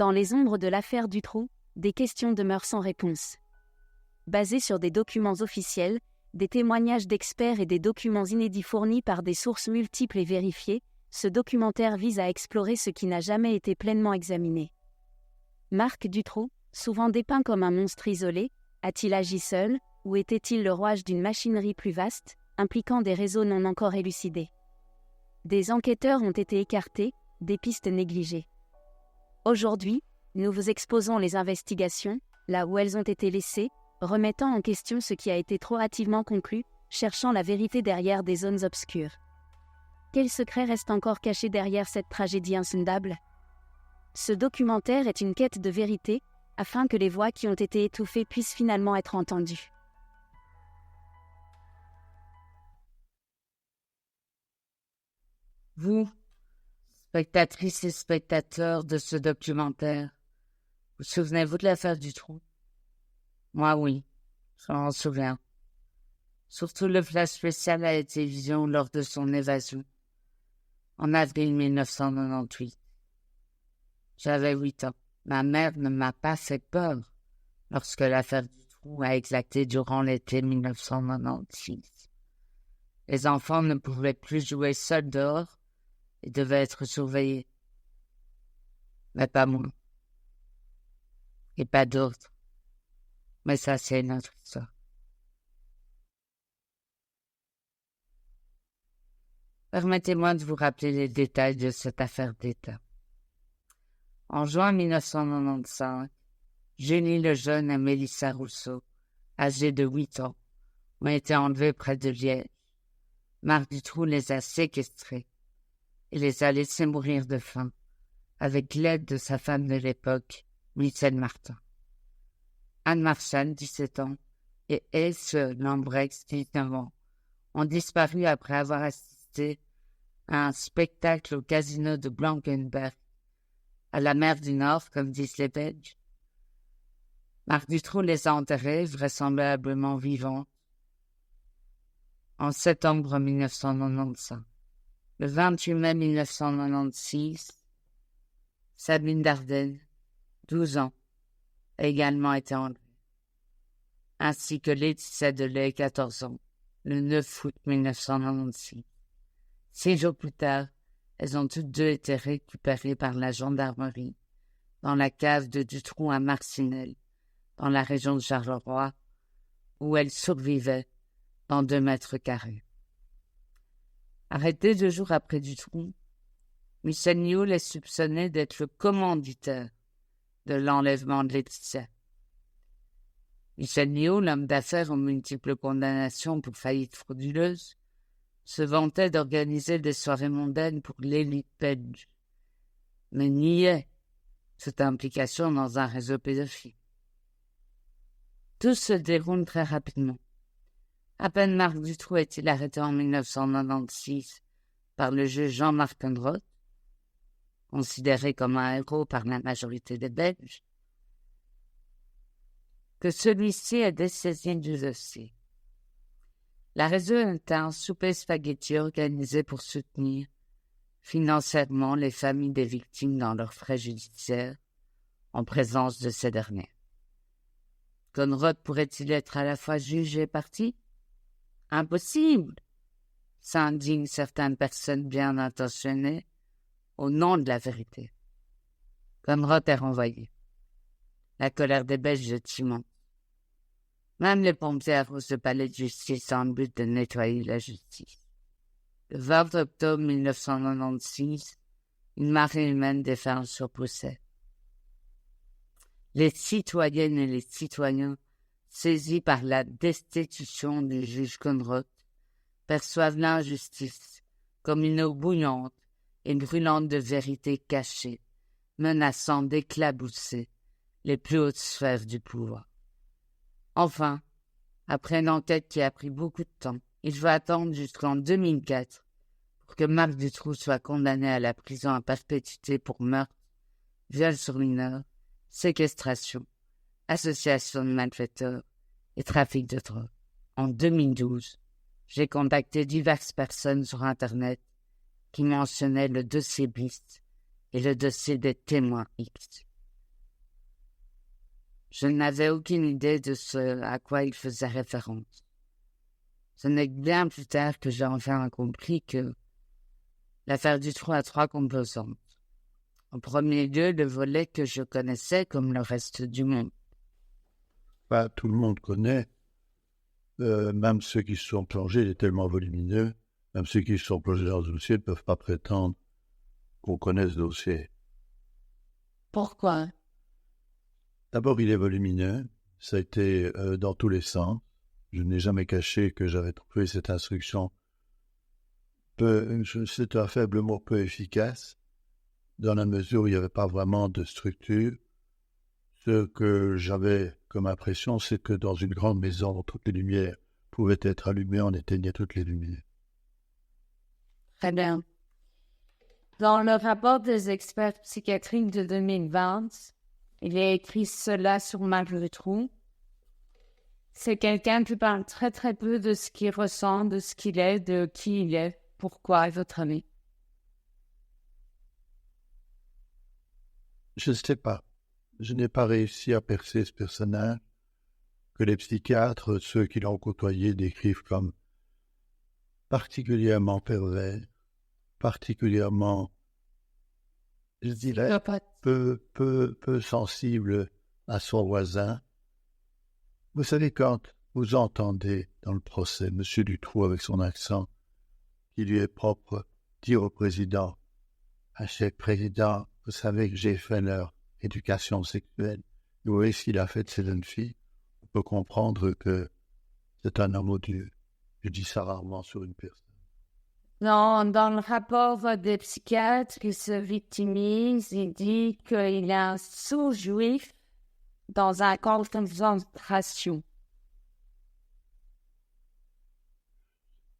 Dans les ombres de l'affaire Dutroux, des questions demeurent sans réponse. Basées sur des documents officiels, des témoignages d'experts et des documents inédits fournis par des sources multiples et vérifiées, ce documentaire vise à explorer ce qui n'a jamais été pleinement examiné. Marc Dutroux, souvent dépeint comme un monstre isolé, a-t-il agi seul, ou était-il le rouage d'une machinerie plus vaste, impliquant des réseaux non encore élucidés? Des enquêteurs ont été écartés, des pistes négligées. Aujourd'hui, nous vous exposons les investigations, là où elles ont été laissées, remettant en question ce qui a été trop hâtivement conclu, cherchant la vérité derrière des zones obscures. Quels secrets restent encore cachés derrière cette tragédie insondable? Ce documentaire est une quête de vérité, afin que les voix qui ont été étouffées puissent finalement être entendues. Vous, spectatrices et spectateurs de ce documentaire, vous souvenez-vous de l'affaire Dutroux? Moi, oui, je m'en souviens. Surtout le flash spécial à la télévision lors de son évasion, en avril 1998. J'avais 8 ans. Ma mère ne m'a pas fait peur lorsque l'affaire Dutroux a éclaté durant l'été 1996. Les enfants ne pouvaient plus jouer seuls dehors et devaient être surveillés. Mais pas moi. Et pas d'autres. Mais ça, c'est une autre histoire. Permettez-moi de vous rappeler les détails de cette affaire d'État. En juin 1995, Julie Lejeune et Mélissa Rousseau, âgées de 8 ans, ont été enlevées près de Liège. Marc Dutroux les a séquestrées et les a laissées mourir de faim, avec l'aide de sa femme de l'époque, Michel Martin. Anne Marchal, 17 ans, et Else Lambrex, 19 ans, ont disparu après avoir assisté à un spectacle au casino de Blankenberg, à la mer du Nord, comme disent les Belges. Marc Dutroux les a enterrés, vraisemblablement vivants, en septembre 1995. Le 28 mai 1996, Sabine Dardenne, 12 ans, a également été enlevée, ainsi que Laetitia Delay, 14 ans, le 9 août 1996. 6 jours plus tard, elles ont toutes deux été récupérées par la gendarmerie dans la cave de Dutroux à Marcinelle, dans la région de Charleroi, où elles survivaient dans 2 mètres carrés. Arrêté 2 jours après Dutroux, Michel Nioul est soupçonné d'être le commanditaire de l'enlèvement de Laetitia. Michel Nioul, l'homme d'affaires aux multiples condamnations pour faillite frauduleuse, se vantait d'organiser des soirées mondaines pour l'élite belge, mais niait toute implication dans un réseau pédophile. Tout se déroule très rapidement. À peine Marc Dutroux est-il arrêté en 1996 par le juge Jean-Marc Unroth, considéré comme un héros par la majorité des Belges, que celui-ci est dessaisi du dossier. La raison est un souper spaghetti organisé pour soutenir financièrement les familles des victimes dans leurs frais judiciaires en présence de ces dernières. Conrad pourrait-il être à la fois juge et partie? Impossible, s'indignent certaines personnes bien intentionnées au nom de la vérité. Conrad est renvoyé. La colère des Belges est immense. Même les pompiers arrosent le palais de justice en but de nettoyer la justice. Le 20 octobre 1996, une marée humaine déferle sur Bruxelles. Les citoyennes et les citoyens, saisis par la destitution du juge Conrad, perçoivent l'injustice comme une eau bouillante et brûlante de vérité cachée, menaçant d'éclabousser les plus hautes sphères du pouvoir. Enfin, après une enquête qui a pris beaucoup de temps, il faut attendre jusqu'en 2004 pour que Marc Dutroux soit condamné à la prison à perpétuité pour meurtre, viol sur mineur, séquestration, association de malfaiteurs et trafic de drogue. En 2012, j'ai contacté diverses personnes sur Internet qui mentionnaient le dossier BIST et le dossier des témoins X. Je n'avais aucune idée de ce à quoi il faisait référence. Ce n'est que bien plus tard que j'ai enfin compris que l'affaire Dutroux a 3 composantes. En premier lieu, le volet que je connaissais comme le reste du monde. Pas tout le monde connaît, même ceux qui se sont plongés, il est tellement volumineux, même ceux qui se sont plongés dans ce dossier ne peuvent pas prétendre qu'on connaisse ce dossier. Pourquoi? D'abord, il est volumineux, ça a été dans tous les sens. Je n'ai jamais caché que j'avais trouvé cette instruction c'est un faible mot, peu efficace, dans la mesure où il n'y avait pas vraiment de structure. Ce que j'avais comme impression, c'est que dans une grande maison, toutes les lumières pouvaient être allumées, on éteignait toutes les lumières. Très bien. Dans le rapport des experts psychiatriques de 2020, il est écrit cela sur Marc Dutroux. C'est quelqu'un qui parle très très peu de ce qu'il ressent, de ce qu'il est, de qui il est. Pourquoi, à votre avis? Je ne sais pas. Je n'ai pas réussi à percer ce personnage que les psychiatres, ceux qui l'ont côtoyé, décrivent comme particulièrement pervers, particulièrement, je dirais, peu sensible à son voisin. Vous savez, quand vous entendez dans le procès M. Dutroux avec son accent qui lui est propre dire au président, « Cher président, vous savez que j'ai fait leur éducation sexuelle. Vous voyez ce qu'il a fait de ces jeunes filles. On peut comprendre que c'est un homme odieux. Je dis ça rarement sur une personne. » Non, dans le rapport des psychiatres, il se victimise, il dit qu'il est un sous-juif dans un camp de concentration.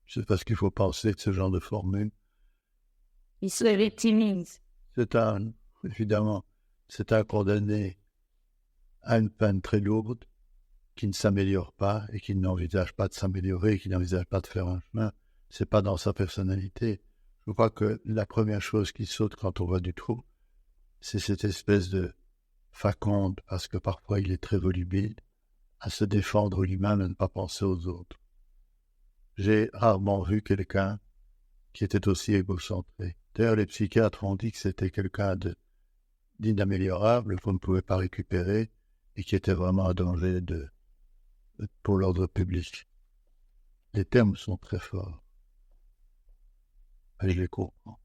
Je sais pas ce qu'il faut penser de ce genre de formule. Il se victimise. Évidemment, c'est un condamné à une peine très lourde qui ne s'améliore pas et qui n'envisage pas de s'améliorer, qui n'envisage pas de faire un chemin. C'est pas dans sa personnalité. Je crois que la première chose qui saute quand on voit Dutroux, c'est cette espèce de faconde, parce que parfois il est très volubile, à se défendre lui-même et ne pas penser aux autres. J'ai rarement vu quelqu'un qui était aussi égocentré. D'ailleurs, les psychiatres ont dit que c'était quelqu'un d'inaméliorable, qu'on ne pouvait pas récupérer, et qui était vraiment un danger pour l'ordre public. Les termes sont très forts. Et je les comprends.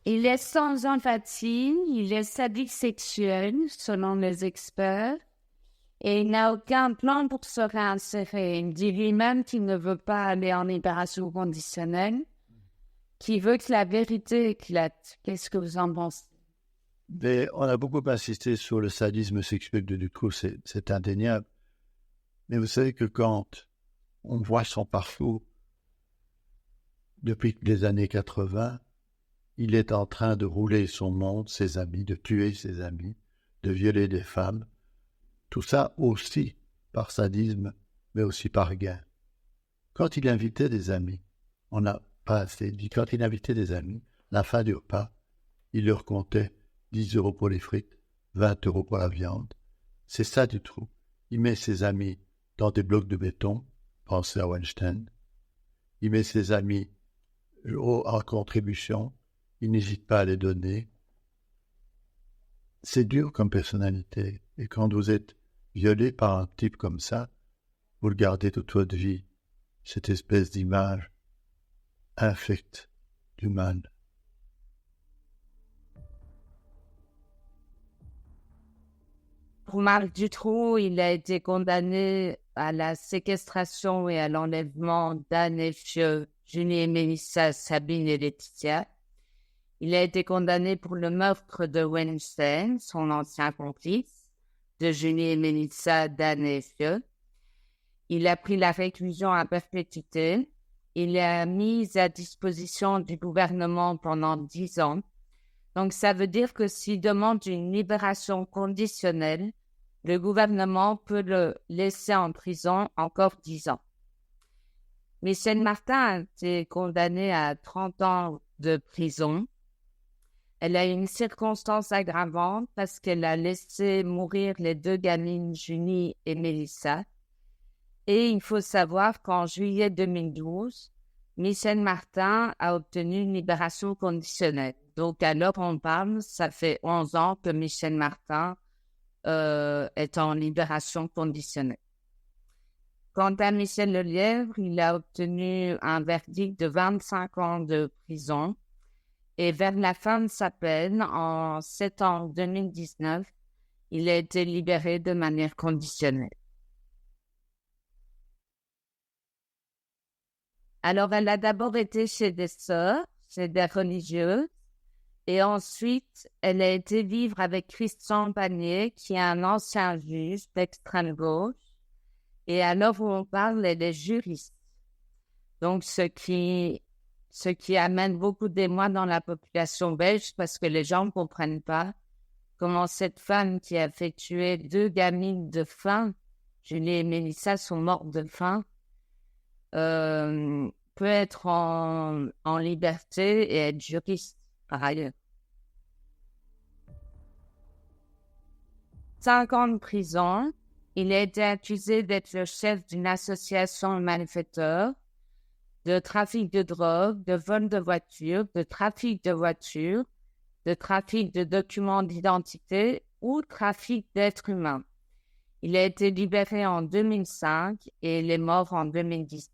Il est sans empathie, il est sadique sexuel, selon les experts, et il n'a aucun plan pour se réinsérer. Il dit lui-même qu'il ne veut pas aller en libération conditionnelle, qu'il veut que la vérité éclate. Qu'est-ce que vous en pensez? Mais on a beaucoup insisté sur le sadisme sexuel de Dutroux, c'est indéniable. Mais vous savez que quand on voit son parcours, depuis les années 80, il est en train de rouler son monde, ses amis, de tuer ses amis, de violer des femmes. Tout ça aussi par sadisme, mais aussi par gain. Quand il invitait des amis, on n'a pas assez dit, quand il invitait des amis, la fin du repas, il leur comptait 10 € pour les frites, 20 € pour la viande. C'est ça Dutroux. Il met ses amis dans des blocs de béton, pensez à Weinstein. Il met ses amis en contribution, il n'hésite pas à les donner. C'est dur comme personnalité. Et quand vous êtes violé par un type comme ça, vous le gardez toute votre vie. Cette espèce d'image infecte du mal. Pour Marc Dutroux, il a été condamné à la séquestration et à l'enlèvement d'Anne et Fieu, Julie et Mélissa, Sabine et Laetitia. Il a été condamné pour le meurtre de Weinstein, son ancien complice, de Julie et Mélissa, d'Anne et Fieu. Il a pris la réclusion à perpétuité. Il est mis à disposition du gouvernement pendant 10 ans. Donc, ça veut dire que s'il demande une libération conditionnelle, le gouvernement peut le laisser en prison encore 10 ans. Michel Martin a été condamné à 30 ans de prison. Elle a une circonstance aggravante parce qu'elle a laissé mourir les 2 gamines, Julie et Mélissa. Et il faut savoir qu'en juillet 2012, Michel Martin a obtenu une libération conditionnelle. Donc, à l'heure où on parle, ça fait 11 ans que Michel Martin est en libération conditionnelle. Quant à Michel Lelièvre, il a obtenu un verdict de 25 ans de prison. Et vers la fin de sa peine, en septembre 2019, il a été libéré de manière conditionnelle. Alors, elle a d'abord été chez des sœurs, chez des religieuses, et ensuite, elle a été vivre avec Christian Panier, qui est un ancien juge d'extrême gauche, et à l'heure où on parle, elle est juriste. Donc, ce qui amène beaucoup d'émoi dans la population belge, parce que les gens ne comprennent pas comment cette femme qui a fait tuer 2 gamines de faim, Julie et Mélissa sont mortes de faim, peut être en liberté et être juriste par ailleurs. 5 ans de prison. Il a été accusé d'être le chef d'une association de malfaiteurs, de trafic de drogue, de vol de voitures, de trafic de voitures, de trafic de documents d'identité ou trafic d'êtres humains. Il a été libéré en 2005 et il est mort en 2019.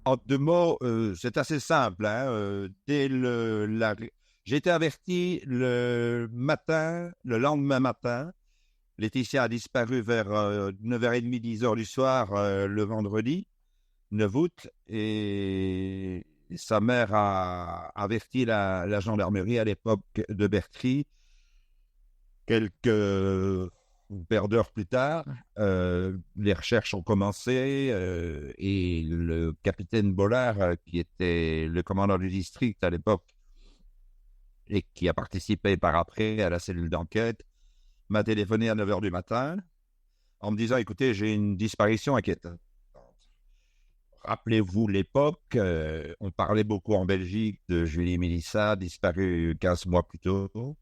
En 2 mots, c'est assez simple. J'ai été averti le lendemain matin. Laetitia a disparu vers 9h30, 10h du soir le vendredi 9 août. Et sa mère a averti la gendarmerie à l'époque de Bertry. Quelques paire d'heures plus tard, les recherches ont commencé et le capitaine Bollard, qui était le commandant du district à l'époque et qui a participé par après à la cellule d'enquête, m'a téléphoné à 9h du matin en me disant « Écoutez, j'ai une disparition inquiétante. » Rappelez-vous l'époque, on parlait beaucoup en Belgique de Julie Mélissa, disparue 15 mois plus tôt.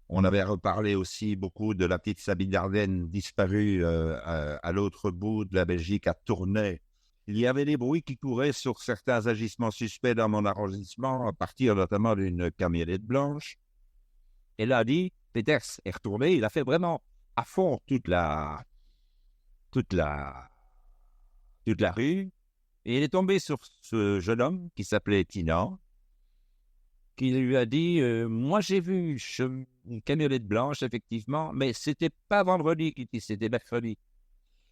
On avait reparlé aussi beaucoup de la petite Sabine Dardenne disparue à l'autre bout de la Belgique, à Tournai. Il y avait des bruits qui couraient sur certains agissements suspects dans mon arrondissement, à partir notamment d'une camionnette blanche. Et là, dit, Peters est retourné, il a fait vraiment à fond toute la rue. Et il est tombé sur ce jeune homme qui s'appelait Tina, qui lui a dit moi j'ai vu une camionnette blanche, effectivement, mais c'était pas vendredi qu'il dit, c'était mercredi.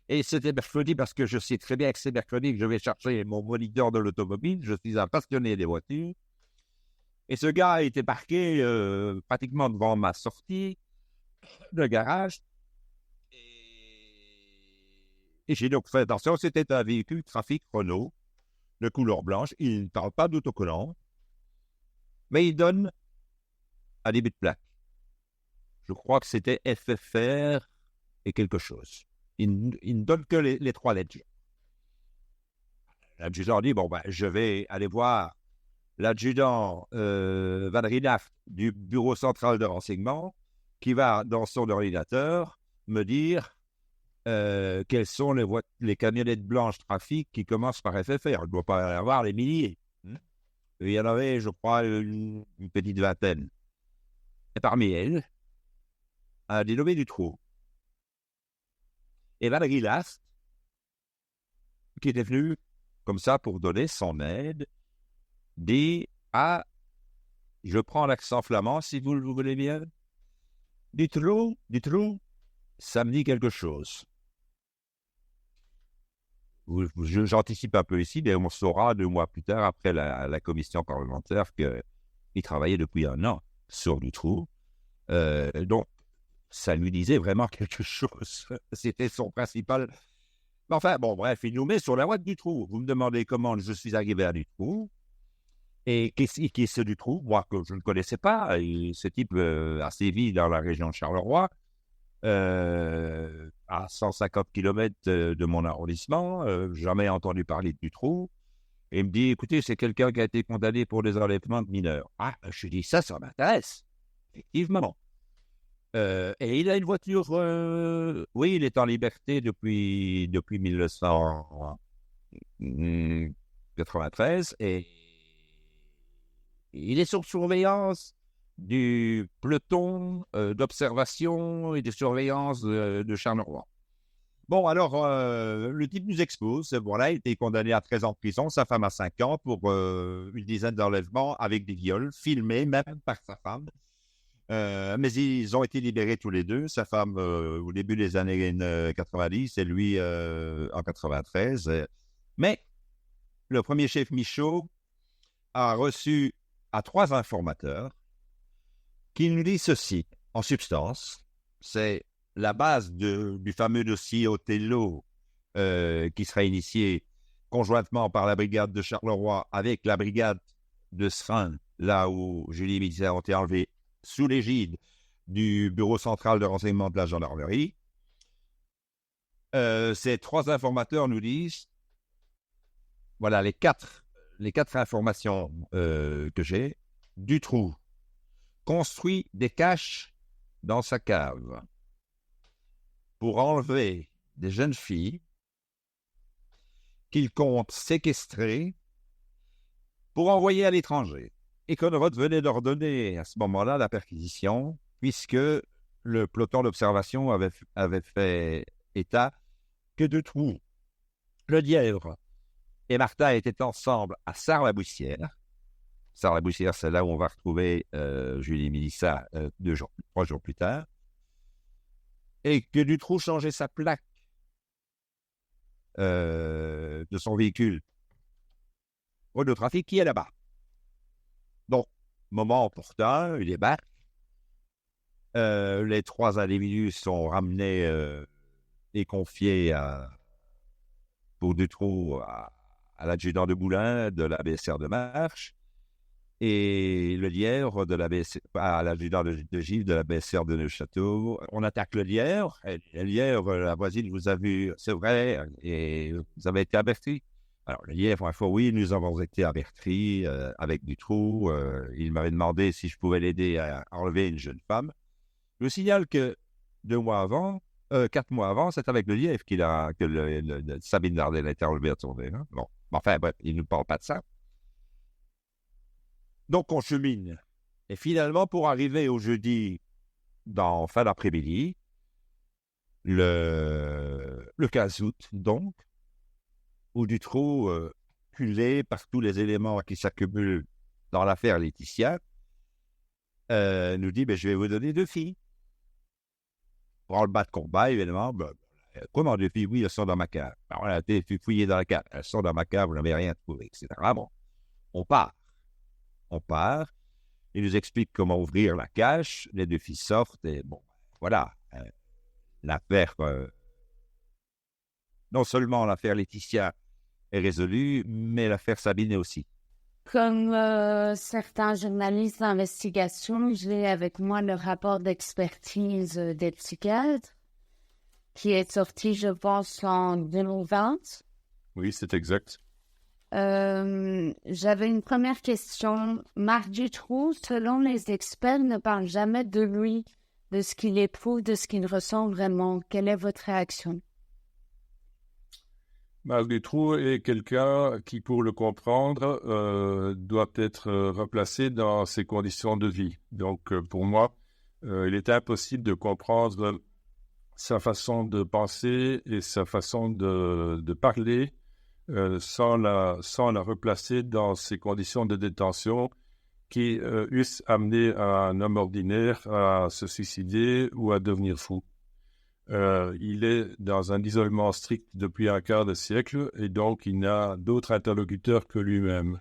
Et c'était mercredi parce que je sais très bien que c'est mercredi que je vais chercher mon moniteur de l'automobile. Je suis un passionné des voitures. Et ce gars était parqué pratiquement devant ma sortie de garage. Et j'ai donc fait attention, c'était un véhicule trafic Renault de couleur blanche. Il ne parle pas d'autocollant, mais il donne un début de plaque. Je crois que c'était FFR et quelque chose. Il ne donne que les 3 lettres. L'adjudant dit, bon, je vais aller voir l'adjudant Van Rienaert du bureau central de renseignement qui va, dans son ordinateur, me dire quelles sont les camionnettes blanches trafic qui commencent par FFR. Il ne doit pas y avoir les milliers. Il y en avait, je crois, une petite vingtaine. Et parmi elles, un dénommé Dutroux. Et Valérie Last, qui était venu comme ça pour donner son aide, dit « Ah, je prends l'accent flamand si vous le voulez bien. Dutroux, ça me dit quelque chose. » J'anticipe un peu ici, mais on saura 2 mois plus tard, après la commission parlementaire, qu'il travaillait depuis 1 an sur Dutroux. Donc, ça lui disait vraiment quelque chose. C'était son principal... Enfin, bon, bref, il nous met sur la voie de Dutroux. Vous me demandez comment je suis arrivé à Dutroux. Et qui est ce Dutroux? Moi, que je ne connaissais pas. Ce type a sévi dans la région de Charleroi, à 150 km de mon arrondissement. Jamais entendu parler de Dutroux. Et il me dit, écoutez, c'est quelqu'un qui a été condamné pour des enlèvements de mineurs. Ah, je dis, ça m'intéresse, effectivement. Et il a une voiture, oui, il est en liberté depuis 1993 et il est sous surveillance du peloton d'observation et de surveillance de Charleroi. Bon, alors, le type nous expose. Voilà, il était condamné à 13 ans de prison, sa femme à 5 ans pour une dizaine d'enlèvements avec des viols, filmés même par sa femme. Mais ils ont été libérés tous les deux, sa femme au début des années 90 et lui en 93. Mais le premier chef Michaud a reçu à 3 informateurs qui nous disent ceci, en substance, c'est la base du fameux dossier Othello qui sera initié conjointement par la brigade de Charleroi avec la brigade de Srin, là où Julie et Mélissa ont été enlevés sous l'égide du Bureau central de renseignement de la gendarmerie. Ces 3 informateurs nous disent, voilà les quatre informations que j'ai. Dutroux construit des caches dans sa cave pour enlever des jeunes filles qu'il compte séquestrer pour envoyer à l'étranger. Et Conrad venait d'ordonner à ce moment-là la perquisition, puisque le peloton d'observation avait fait état que Dutroux, le Lièvre et Martin étaient ensemble à Sarre-la-Boussière. Sarre-la-Boussière, c'est là où on va retrouver Julie et Mélissa 3 jours plus tard. Et que Dutroux changeait sa plaque de son véhicule au de trafic qui est là-bas. Donc, moment opportun, il débarque. Les 3 individus sont ramenés et confiés pour Dutroux à l'adjudant de Boulin de la BSR de Marche et le Lièvre à l'adjudant de Gilles de la BSR de Neuchâteau. On attaque le Lièvre. Et le Lièvre, la voisine vous a vu, c'est vrai, et vous avez été avertis. Alors, le Lièvre, il faut, oui, nous avons été avertis avec Dutroux. Il m'avait demandé si je pouvais l'aider à enlever une jeune femme. Je vous signale que 4 mois avant, c'est avec le Lièvre que Sabine Lardel a été enlevée à tourner. Hein? Bon, enfin, bref, il ne nous parle pas de ça. Donc, on chemine. Et finalement, pour arriver au jeudi, en fin d'après-midi, le 15 août, donc, où Dutroux, culé par tous les éléments qui s'accumulent dans l'affaire Laetitia, nous dit, je vais vous donner 2 filles. Pour le bas de combat, évidemment. Comment 2 filles? Oui, elles sont dans ma cave. Alors, on a été fouillé dans la cave. Elles sont dans ma cave, vous n'avez rien trouvé, etc. Bon, on part. Il nous explique comment ouvrir la cache. Les 2 filles sortent et bon, voilà. L'affaire, non seulement l'affaire Laetitia est résolue, mais l'affaire Sabine aussi. Comme certains journalistes d'investigation, j'ai avec moi le rapport d'expertise des psychiatres qui est sorti, je pense, en 2020. Oui, c'est exact. J'avais une première question. Marc Dutroux, selon les experts, ne parle jamais de lui, de ce qu'il éprouve, de ce qu'il ressent vraiment. Quelle est votre réaction? Marc Dutroux est quelqu'un qui, pour le comprendre, doit être replacé dans ses conditions de vie. Donc, pour moi, il est impossible de comprendre sa façon de penser et sa façon de parler sans la replacer dans ces conditions de détention qui eussent amené un homme ordinaire à se suicider ou à devenir fou. Il est dans un isolement strict depuis un quart de siècle et donc il n'a d'autres interlocuteurs que lui-même.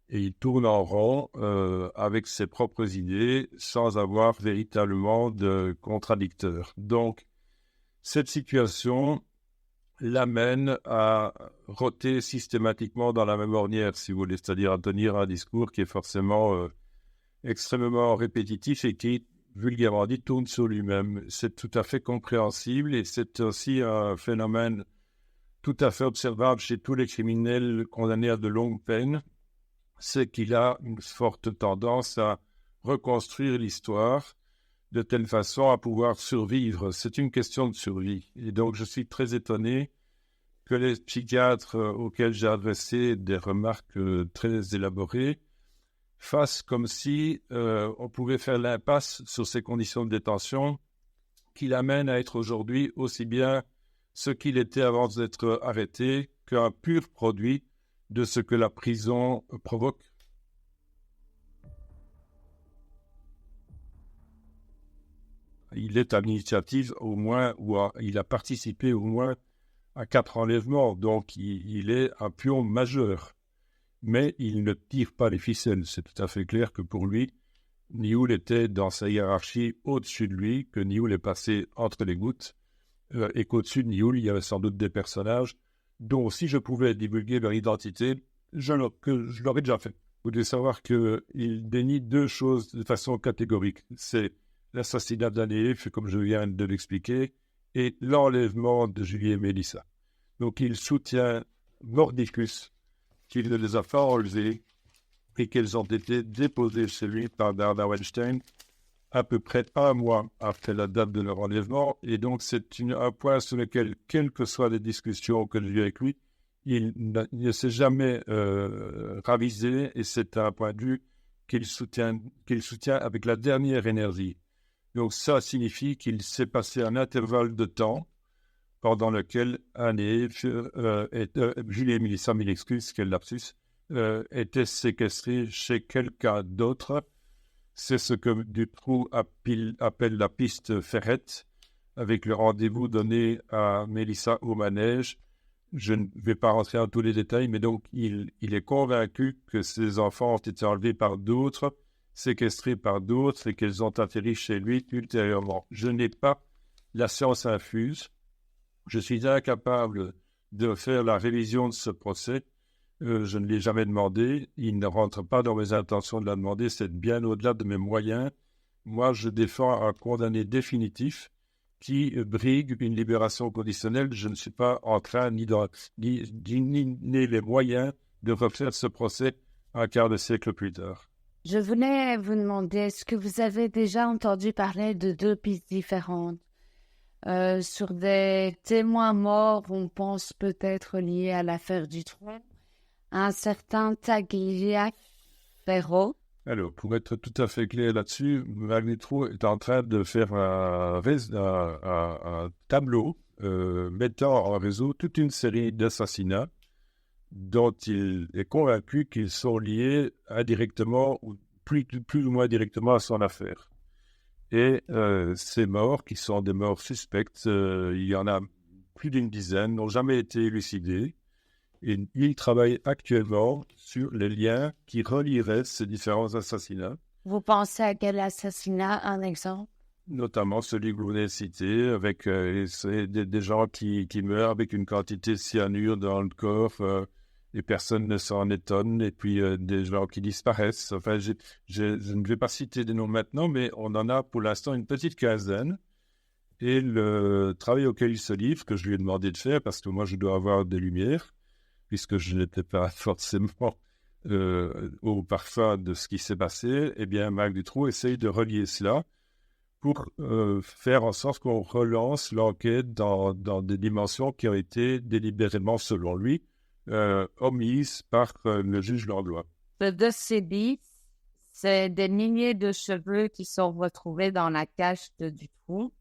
Et il tourne en rond avec ses propres idées sans avoir véritablement de contradicteurs. Donc, cette situation l'amène à rôter systématiquement dans la même ornière, si vous voulez, c'est-à-dire à tenir un discours qui est forcément extrêmement répétitif et qui, vulgairement dit, tourne sur lui-même. C'est tout à fait compréhensible et c'est aussi un phénomène tout à fait observable chez tous les criminels condamnés à de longues peines, c'est qu'il a une forte tendance à reconstruire l'histoire de telle façon à pouvoir survivre. C'est une question de survie. Et donc, je suis très étonné que les psychiatres auxquels j'ai adressé des remarques très élaborées fassent comme si on pouvait faire l'impasse sur ces conditions de détention qui l'amènent à être aujourd'hui aussi bien ce qu'il était avant d'être arrêté qu'un pur produit de ce que la prison provoque. Il est à l'initiative au moins, il a participé au moins à 4 enlèvements, donc il est un pion majeur. Mais il ne tire pas les ficelles. C'est tout à fait clair que pour lui, Nioul était dans sa hiérarchie au-dessus de lui, que Nioul est passé entre les gouttes, et qu'au-dessus de Nioul, il y avait sans doute des personnages dont, si je pouvais divulguer leur identité, je l'aurais déjà fait. Vous devez savoir qu'il dénie 2 choses de façon catégorique. C'est l'assassinat d'Anaïf, comme je viens de l'expliquer, et l'enlèvement de Julie et Mélissa. Donc il soutient mordicus qu'il ne les a pas enlevées et qu'elles ont été déposées chez lui par Bernard Weinstein à peu près 1 mois après la date de leur enlèvement. Et donc c'est un point sur lequel, quelles que soient les discussions que j'ai eues avec lui, il ne s'est jamais ravisé, et c'est un point de vue qu'il soutient avec la dernière énergie. Donc ça signifie qu'il s'est passé un intervalle de temps pendant lequel Julie et Mélissa, mille excuses, quel lapsus, étaient séquestrés chez quelqu'un d'autre. C'est ce que Dutroux appelle la piste Ferrette, avec le rendez-vous donné à Mélissa au manège. Je ne vais pas rentrer dans tous les détails, mais donc il est convaincu que ces enfants ont été enlevés par d'autres, séquestrés par d'autres, et qu'elles ont atterri chez lui ultérieurement. Je n'ai pas la science infuse. Je suis incapable de faire la révision de ce procès. Je ne l'ai jamais demandé. Il ne rentre pas dans mes intentions de la demander. C'est bien au-delà de mes moyens. Moi, je défends un condamné définitif qui brigue une libération conditionnelle. Je ne suis pas en train ni les moyens de refaire ce procès un quart de siècle plus tard. Je voulais vous demander, est-ce que vous avez déjà entendu parler de 2 pistes différentes sur des témoins morts, on pense peut-être liés à l'affaire Dutroux, un certain Tagliaferro. Alors, pour être tout à fait clair là-dessus, Marc Dutroux est en train de faire un tableau mettant en réseau toute une série d'assassinats dont il est convaincu qu'ils sont liés indirectement ou plus ou moins directement à son affaire. Et ces morts, qui sont des morts suspectes, il y en a plus d'une dizaine, n'ont jamais été élucidés. Et il travaille actuellement sur les liens qui relieraient ces différents assassinats. Vous pensez à quel assassinat, un exemple? Notamment celui que vous venez de citer, avec des gens qui meurent avec une quantité de cyanure dans le corps, et personne ne s'en étonne, et puis des gens qui disparaissent. Enfin, je ne vais pas citer des noms maintenant, mais on en a pour l'instant une petite quinzaine. Et le travail auquel il se livre, que je lui ai demandé de faire, parce que moi je dois avoir des lumières, puisque je n'étais pas forcément au parfum de ce qui s'est passé, eh bien Marc Dutroux essaye de relier cela pour faire en sorte qu'on relance l'enquête dans des dimensions qui ont été délibérément, selon lui, omises par le juge Langlois. Le dossier, c'est des milliers de cheveux qui sont retrouvés dans la cache de Dutroux.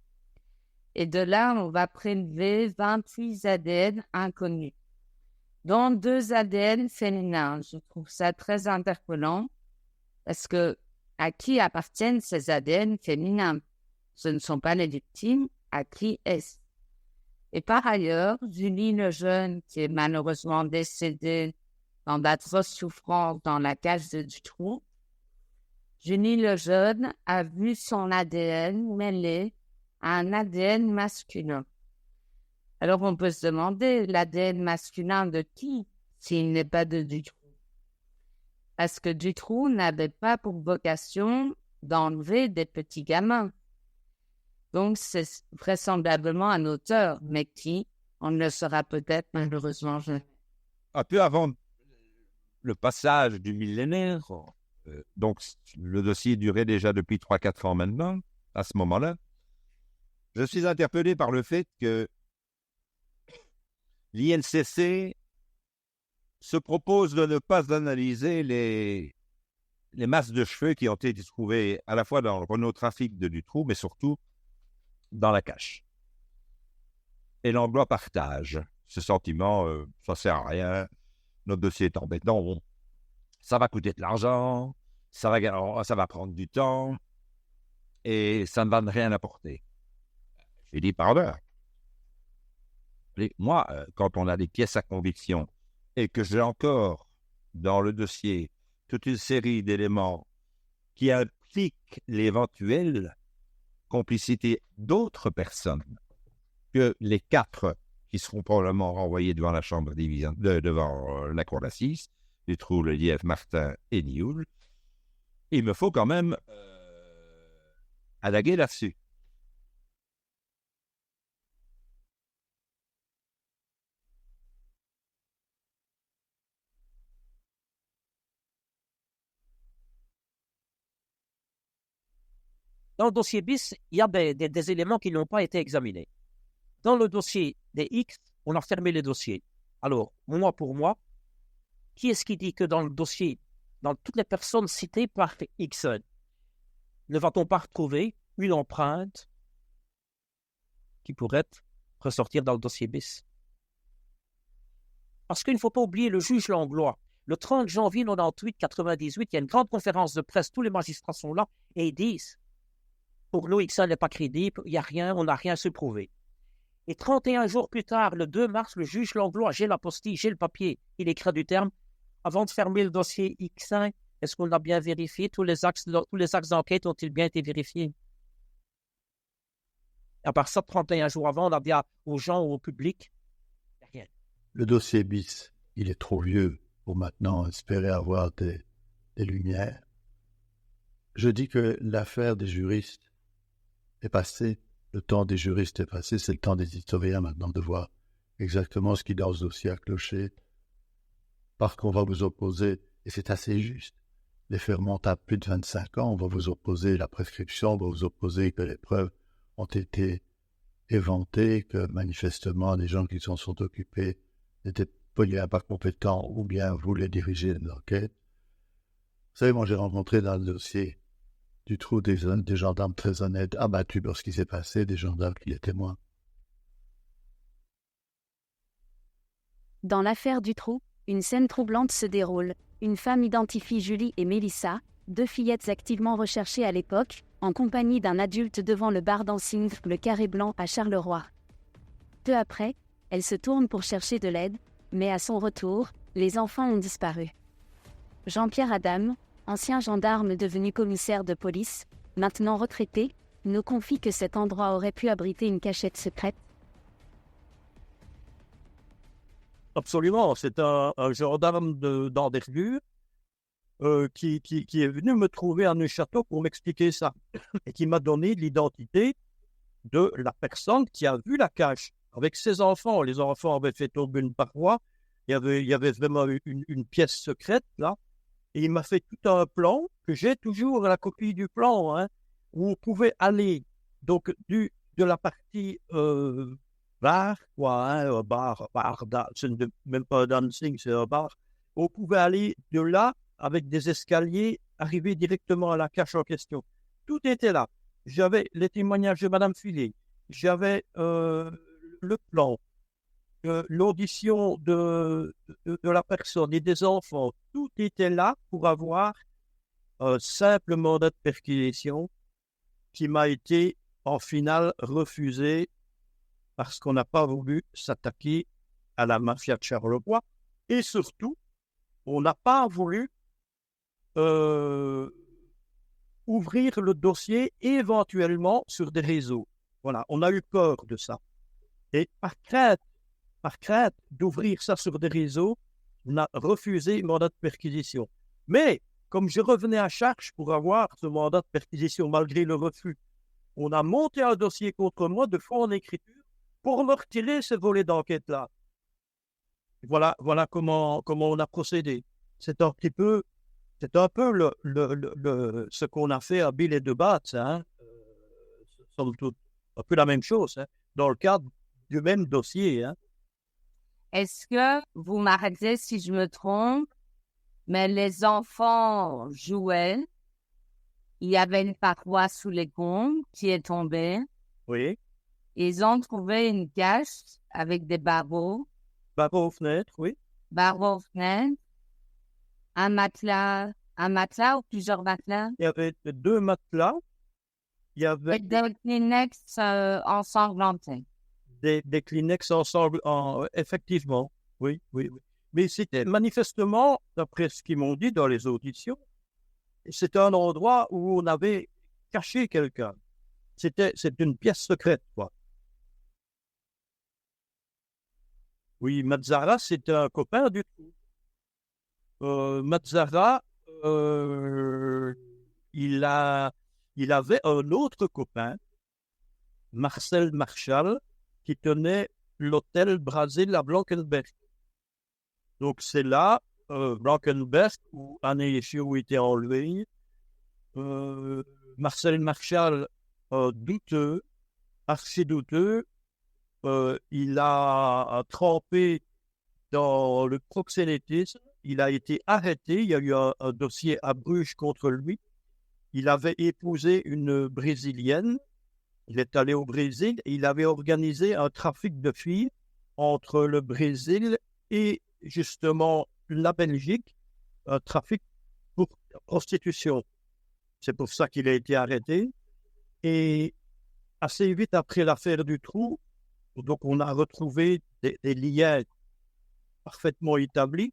Et de là, on va prélever 28 ADN inconnus, dont 2 ADN féminins. Je trouve ça très interpellant parce que à qui appartiennent ces ADN féminins? Ce ne sont pas les victimes. À qui est-ce? Et par ailleurs, Julie Lejeune, qui est malheureusement décédée dans d'atroces souffrances dans la cage de Dutroux, Julie Lejeune a vu son ADN mêlé à un ADN masculin. Alors on peut se demander, l'ADN masculin de qui, s'il n'est pas de Dutroux? Parce que Dutroux n'avait pas pour vocation d'enlever des petits gamins. Donc c'est vraisemblablement un auteur, mais qui? On ne le saura peut-être, malheureusement. Un peu avant le passage du millénaire, donc le dossier durait déjà depuis 3-4 ans maintenant, à ce moment-là, je suis interpellé par le fait que l'INCC se propose de ne pas analyser les masses de cheveux qui ont été trouvées à la fois dans le Renault-Trafic de Dutroux, mais surtout dans la cache. Et l'Anglois partage ce sentiment, ça ne sert à rien, notre dossier est embêtant, bon, ça va coûter de l'argent, ça va prendre du temps, et ça ne va rien apporter. J'ai dit, pardon. Moi, quand on a des pièces à conviction, et que j'ai encore dans le dossier toute une série d'éléments qui impliquent l'éventuelle complicité d'autres personnes que les 4 qui seront probablement renvoyés devant la chambre devant la cour d'assises, Dutroux, Lelièvre, Martin et Nioul, il me faut quand même alléguer là-dessus. Dans le dossier BIS, il y a des éléments qui n'ont pas été examinés. Dans le dossier des X, on a fermé les dossiers. Alors, pour moi, qui est-ce qui dit que dans le dossier, dans toutes les personnes citées par X, ne va-t-on pas retrouver une empreinte qui pourrait ressortir dans le dossier BIS? Parce qu'il ne faut pas oublier le juge Langlois. Le 30 janvier 98-98, il y a une grande conférence de presse, tous les magistrats sont là, et ils disent, pour nous, X n'est pas crédible, il n'y a rien, on n'a rien su prouver. Et 31 jours plus tard, le 2 mars, le juge Langlois, j'ai l'apostille, j'ai le papier, il écrit du terme, avant de fermer le dossier X1, est-ce qu'on a bien vérifié, tous les axes d'enquête ont-ils bien été vérifiés? À part ça, 31 jours avant, on a dit aux gens, au public, rien. Le dossier BIS, il est trop vieux pour maintenant espérer avoir des lumières. Je dis que l'affaire des juristes est passée, le temps des juristes est passé, c'est le temps des historiens maintenant de voir exactement ce qui dans ce dossier a cloché, parce qu'on va vous opposer, et c'est assez juste, les faits remontent à plus de 25 ans, on va vous opposer la prescription, on va vous opposer que les preuves ont été éventées, que manifestement les gens qui s'en sont occupés n'étaient pas compétents ou bien voulaient diriger l'enquête. Vous savez, moi j'ai rencontré dans le dossier Dutroux des gendarmes très honnêtes, abattus par ce qui s'est passé, des gendarmes qui les témoignent. Dans l'affaire Dutroux, une scène troublante se déroule. Une femme identifie Julie et Mélissa, 2 fillettes activement recherchées à l'époque, en compagnie d'un adulte devant le bar dancing Le Carré Blanc à Charleroi. Peu après, elle se tourne pour chercher de l'aide, mais à son retour, les enfants ont disparu. Jean-Pierre Adam, ancien gendarme devenu commissaire de police, maintenant retraité, nous confie que cet endroit aurait pu abriter une cachette secrète. Absolument, c'est un gendarme d'envergure qui est venu me trouver à Neuchâtel pour m'expliquer ça et qui m'a donné l'identité de la personne qui a vu la cache avec ses enfants. Les enfants avaient fait tomber une paroi, il y avait vraiment une pièce secrète là, et il m'a fait tout un plan que j'ai toujours la copie du plan, hein, où on pouvait aller donc de la partie bar, quoi, hein, bar, ce n'est même pas un dancing, c'est un bar. On pouvait aller de là avec des escaliers, arriver directement à la cache en question. Tout était là. J'avais les témoignages de Madame Filet, j'avais le plan, l'audition de la personne et des enfants. Tout était là pour avoir un simple mandat de perquisition qui m'a été en finale refusé parce qu'on n'a pas voulu s'attaquer à la mafia de Charleroi et surtout, on n'a pas voulu ouvrir le dossier éventuellement sur des réseaux. Voilà, on a eu peur de ça. Et par crainte d'ouvrir ça sur des réseaux, on a refusé le mandat de perquisition. Mais, comme je revenais à charge pour avoir ce mandat de perquisition malgré le refus, on a monté un dossier contre moi de fond en écriture pour me retirer ce volet d'enquête-là. Voilà comment on a procédé. C'est un peu ce qu'on a fait à Bill et de Batz, hein. Somme toute, un peu la même chose, hein, dans le cadre du même dossier. Hein. Est-ce que, vous m'arrêtez si je me trompe, mais les enfants jouaient, il y avait une paroi sous les combles qui est tombée, Oui, ils ont trouvé une cache avec des barreaux barreau aux fenêtres, oui. aux fenêtres, un matelas ou plusieurs matelas, Il y avait 2 matelas, il y avait et des Kleenex ensanglantés. des Kleenex ensemble, effectivement, oui. Mais c'était manifestement, d'après ce qu'ils m'ont dit dans les auditions, c'était un endroit où on avait caché quelqu'un. C'est une pièce secrète, quoi. Oui, Mazzara, c'était un copain du tout. Mazzara, il avait un autre copain, Marcel Marchal, qui tenait l'hôtel Brasil à Blankenberg. Donc c'est là, Blankenberg, où Anne et Chiou étaient enlevés. Marcel Marchal, douteux, archi douteux, il a trempé dans le proxénétisme. Il a été arrêté. Il y a eu un dossier à Bruges contre lui. Il avait épousé une Brésilienne. Il est allé au Brésil et il avait organisé un trafic de filles entre le Brésil et justement la Belgique, un trafic pour prostitution. C'est pour ça qu'il a été arrêté. Et assez vite après l'affaire du trou, donc on a retrouvé des liens parfaitement établis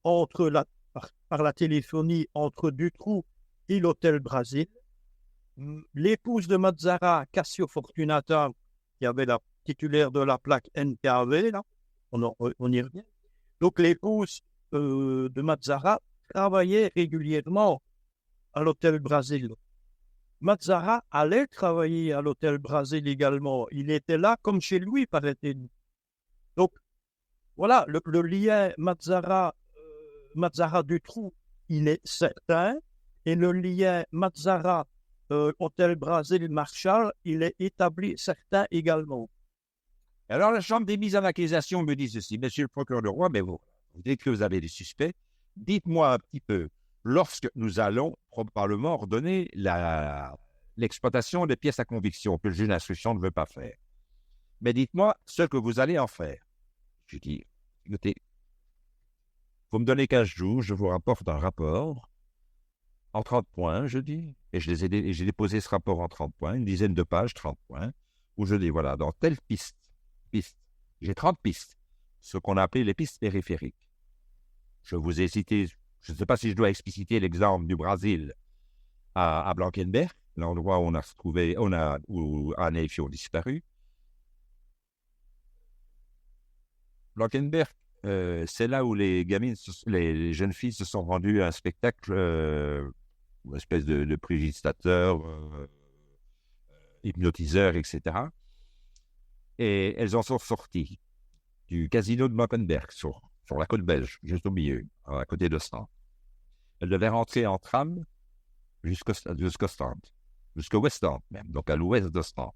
par la téléphonie entre Dutroux et l'hôtel Brasil. L'épouse de Mazzara, Cassio Fortunata, qui avait la titulaire de la plaque NKV, là, on y revient. Donc l'épouse de Mazzara travaillait régulièrement à l'hôtel Brasil. Mazzara allait travailler à l'hôtel Brasil également. Il était là comme chez lui, paraît-il. Donc, voilà, le lien Mazzara-Dutroux, il est certain. Et le lien Mazzara-Hôtel Brasil-Marchal, il est établi certain également. Alors, la Chambre des mises en accusation me dit ceci. Monsieur le procureur du roi, mais vous dites que vous avez des suspects. Dites-moi un petit peu, lorsque nous allons probablement ordonner l'exploitation des pièces à conviction que le juge d'instruction ne veut pas faire. Mais dites-moi ce que vous allez en faire. Je dis, écoutez, vous me donnez 15 jours, je vous rapporte un rapport en 30 points, je dis, et j'ai déposé ce rapport en 30 points, une dizaine de pages, 30 points, où je dis, voilà, dans telle piste, j'ai 30 pistes, ce qu'on a appelé les pistes périphériques. Je vous ai cité, je ne sais pas si je dois expliciter l'exemple du Brésil à Blankenberg, l'endroit où on a trouvé, où Anne et Fio ont disparu. Blankenberg, c'est là où les jeunes filles se sont rendues à un spectacle, une espèce de prestidigitateur, hypnotiseur, etc. Et elles en sont sorties du casino de Blankenberg, sur la côte belge, juste au milieu, à côté de Strand. Elles devaient rentrer en tram jusqu'au Strand, jusqu'au West End même, donc à l'ouest de Strand.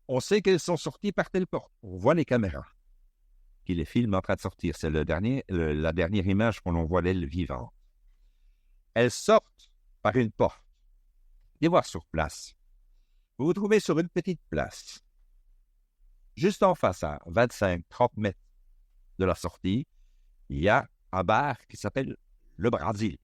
On sait qu'elles sont sorties par telle porte. On voit les caméras qui les filment en train de sortir. C'est la dernière image qu'on en voit d'elles vivantes. Elles sortent par une porte. Allez voir sur place. Vous vous trouvez sur une petite place. Juste en face, à 25-30 mètres de la sortie, il y a un bar qui s'appelle le Brasil,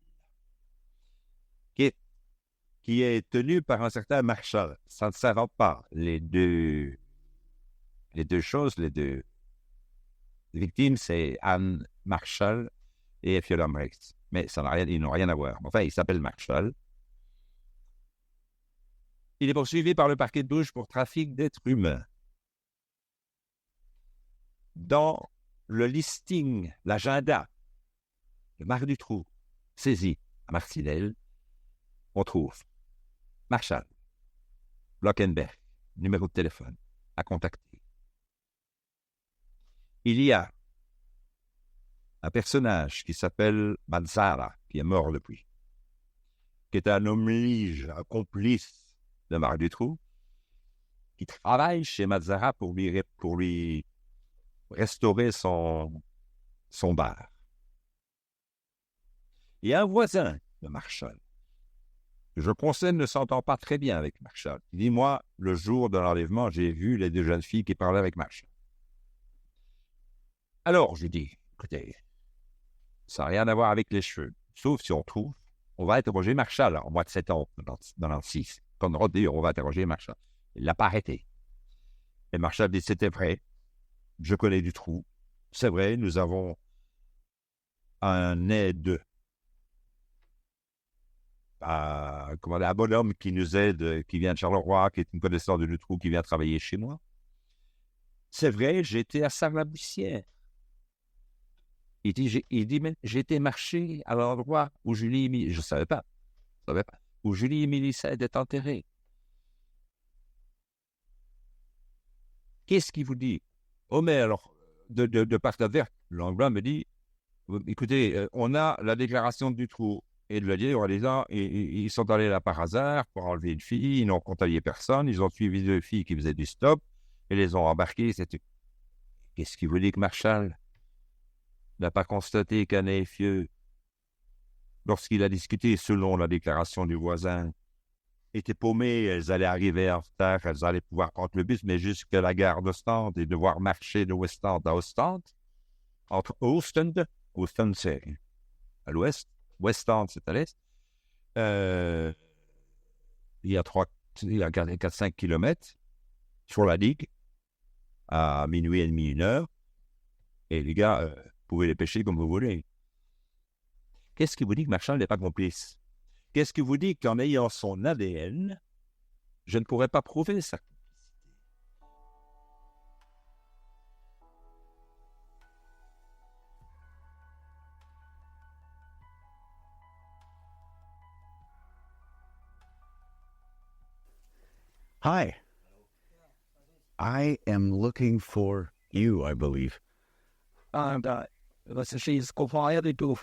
qui est tenu par un certain Marchal. Ça ne s'invente pas. Les deux victimes, c'est Anne Marchal et Fiola Mrex. Mais ils n'ont rien à voir. Enfin, il s'appelle Marchal. Il est poursuivi par le parquet de Bruges pour trafic d'êtres humains. Dans le listing, l'agenda de Marc Dutroux, saisi à Marcinelle, on trouve Marchal, Blankenberg, numéro de téléphone, à contacter. Il y a un personnage qui s'appelle Mazzara, qui est mort depuis, qui est un homme lige, un complice de Marc Dutroux, qui travaille chez Mazzara pour lui restaurer son bar. Il y a un voisin de Marshall. Je conseille ne s'entend pas très bien avec Marshall. Il dit, moi, le jour de l'enlèvement, j'ai vu les 2 jeunes filles qui parlaient avec Marshall. Alors, je dis, écoutez, ça n'a rien à voir avec les cheveux. Sauf si on trouve, on va interroger Marshall en mois de septembre, dans l'an 6. Quand on va interroger Marshall. Il ne l'a pas arrêté. Et Marshall dit, c'était vrai. Je connais Dutroux. C'est vrai, nous avons un aide, un bonhomme qui nous aide, qui vient de Charleroi, qui est une connaissance de Dutroux, qui vient travailler chez moi. C'est vrai, j'étais à Sarlat-Bussière. Il dit, mais j'étais marché à l'endroit où Julie et Mélissa, je ne savais pas, où Julie et Mélissa étaient enterrées. Qu'est-ce qu'il vous dit? Oh, mais alors, de part d'avert, l'Anglais me dit, écoutez, on a la déclaration de Dutroux et de Lallier en disant, ils sont allés là par hasard pour enlever une fille, ils n'ont contagié personne, ils ont suivi 2 filles qui faisaient du stop et les ont embarquées. Qu'est-ce qu'il vous dit que Marshall n'a pas constaté qu'un Effieux, lorsqu'il a discuté selon la déclaration du voisin, était paumées, elles allaient arriver en retard, elles allaient pouvoir prendre le bus, mais jusqu'à la gare d'Ostende et devoir marcher de Westend à Ostende, entre Ostende c'est à l'ouest, Westend c'est à l'est, il y a 4-5 kilomètres sur la digue, à minuit et demi, 1h, et les gars, vous pouvez les pêcher comme vous voulez. Qu'est-ce qui vous dit que Marshall n'est pas complice? Qu'est-ce qui vous dit qu'en ayant son ADN, je ne pourrais pas prouver ça? Hi. I am looking for you, I believe. Je comprends rien du tout.